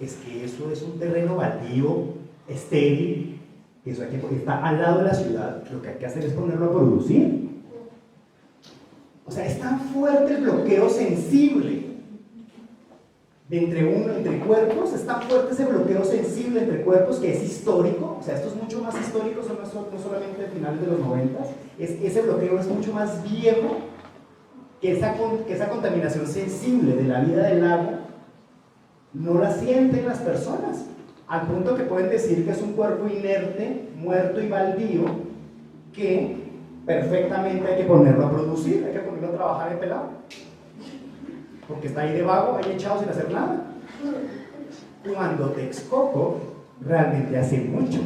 es que eso es un terreno baldío, estéril, que eso está al lado de la ciudad, lo que hay que hacer es ponerlo a producir. O sea, es tan fuerte el bloqueo sensible entre cuerpos, es tan fuerte ese bloqueo sensible entre cuerpos que es histórico, o sea, esto es mucho más histórico, no solamente de finales de los 90, ese bloqueo es mucho más viejo que esa contaminación sensible de la vida del lago no la sienten las personas, al punto que pueden decir que es un cuerpo inerte, muerto y baldío, que perfectamente hay que ponerlo a producir, hay que ponerlo a trabajar en pelado, porque está ahí de vago, ahí echado sin hacer nada. Cuando Texcoco realmente hace mucho.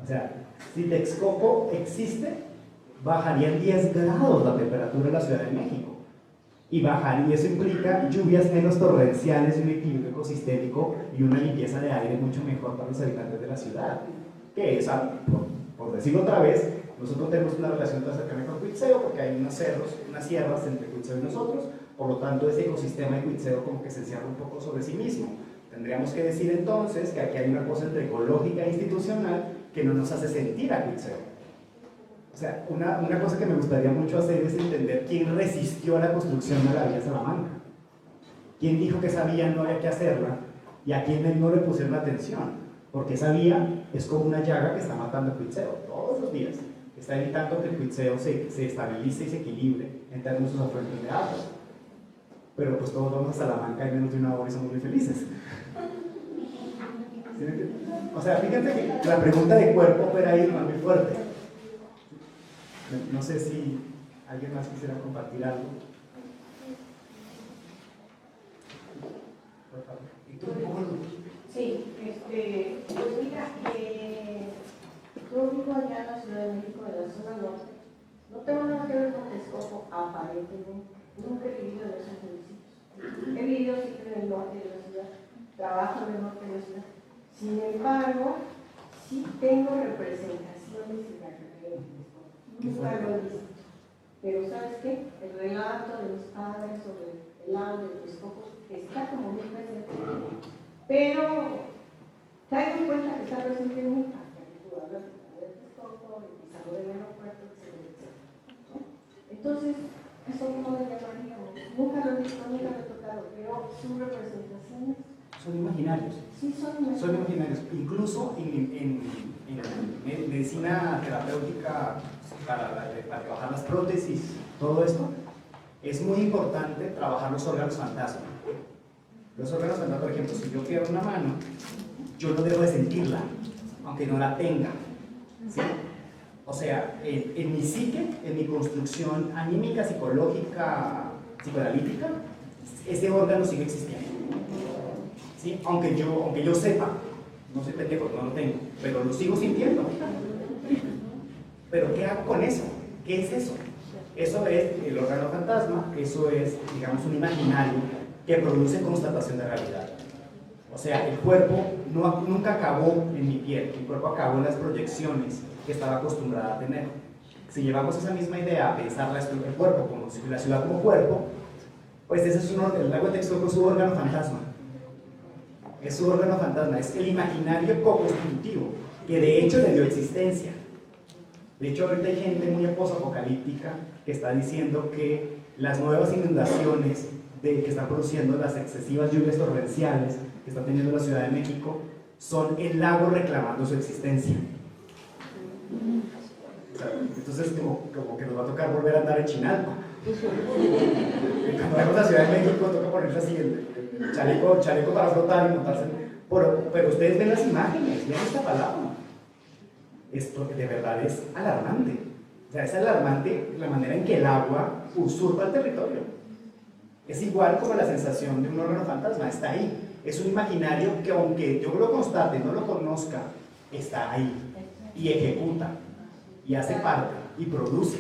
O sea, si Texcoco existe, bajaría en 10 grados la temperatura de la Ciudad de México. Y eso implica lluvias menos torrenciales y un equilibrio ecosistémico y una limpieza de aire mucho mejor para los habitantes de la ciudad. Que es, por decirlo otra vez, nosotros tenemos una relación tan cercana con Cuitzeo porque hay unas sierras entre Cuitzeo y nosotros, por lo tanto ese ecosistema de Cuitzeo como que se encierra un poco sobre sí mismo. Tendríamos que decir entonces que aquí hay una cosa entre ecológica e institucional que no nos hace sentir a Cuitzeo. O sea, una cosa que me gustaría mucho hacer es entender quién resistió a la construcción de la vía Salamanca. ¿Quién dijo que esa vía no había que hacerla y a quién no le pusieron atención? Porque esa vía es como una llaga que está matando a Cuitzeo todos los días. Está evitando que el Cuitzeo se estabilice y se equilibre en términos de sus afluentes de agua. Pero pues todos vamos a Salamanca en menos de una hora y somos muy felices. ¿Sí? O sea, fíjate que la pregunta de cuerpo opera ahí no es muy fuerte. No sé si alguien más quisiera compartir algo. Por favor. ¿Y tú?
Sí, pues mira, yo vivo allá en la Ciudad de México, en la zona norte. No tengo nada que ver con Texcoco, aparentemente. Nunca he vivido en esos municipios. He vivido siempre en el norte de la ciudad, trabajo en el norte de la ciudad. Sin embargo, sí tengo representaciones en la carrera de Texcoco. Nunca lo he visto. Pero ¿sabes qué? El relato de mis padres sobre el lago de Texcoco está como muy presente. Pero caigo en cuenta que está presente en mí, hasta que tú hablas de Texcoco, de Pizarro del aeropuerto, etc. Entonces, eso no me llamaría, nunca lo he visto, nunca lo he tocado, pero sus representaciones
Son imaginarios.
sí son imaginarios.
Son imaginarios. Incluso en medicina terapéutica para trabajar las prótesis, todo esto, es muy importante trabajar los órganos fantasma. Los órganos fantasma, por ejemplo, si yo pierdo una mano, yo no debo de sentirla, aunque no la tenga. ¿Sí? O sea, en mi psique, en mi construcción anímica, psicológica, psicoanalítica, ese órgano sigue existiendo. ¿Sí? Aunque yo sepa, no soy pendejo, no lo tengo, pero lo sigo sintiendo. Pero ¿qué hago con eso? ¿Qué es eso? Eso es el órgano fantasma, eso es, digamos, un imaginario que produce constatación de realidad. O sea, el cuerpo nunca acabó en mi piel, el cuerpo acabó en las proyecciones que estaba acostumbrada a tener. Si llevamos esa misma idea a pensar el cuerpo como la ciudad como cuerpo, pues ese es el lago de Texcoco es su órgano fantasma. Es su órgano fantasma, es el imaginario co-constitutivo, que de hecho le dio existencia. De hecho, ahorita hay gente muy posapocalíptica que está diciendo que las nuevas inundaciones que están produciendo las excesivas lluvias torrenciales que está teniendo la Ciudad de México son el lago reclamando su existencia. O sea, entonces, como que nos va a tocar volver a andar en Chinalpa. Cuando vemos la Ciudad de México, toca ponerse así el chaleco para flotar y montarse. Pero ustedes ven las imágenes, ven esta palabra. Esto de verdad es alarmante. O sea, es alarmante la manera en que el agua usurpa el territorio. Es igual como la sensación de un órgano fantasma, está ahí. Es un imaginario que aunque yo lo constate, no lo conozca, está ahí y ejecuta y hace parte y produce.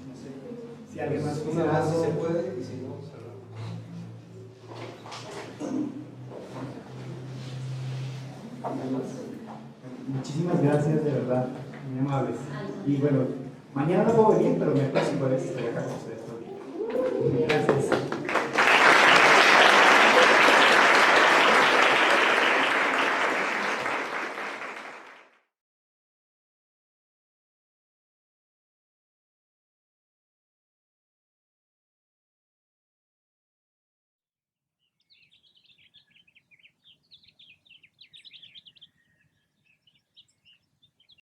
No sé si alguien más
Una
quisiera
más si
algo.
se puede y si no, cerramos.
Muchísimas gracias, de verdad, muy amables. Y bueno, mañana no puedo venir, pero miércoles y jueves estaré acá con ustedes. Gracias.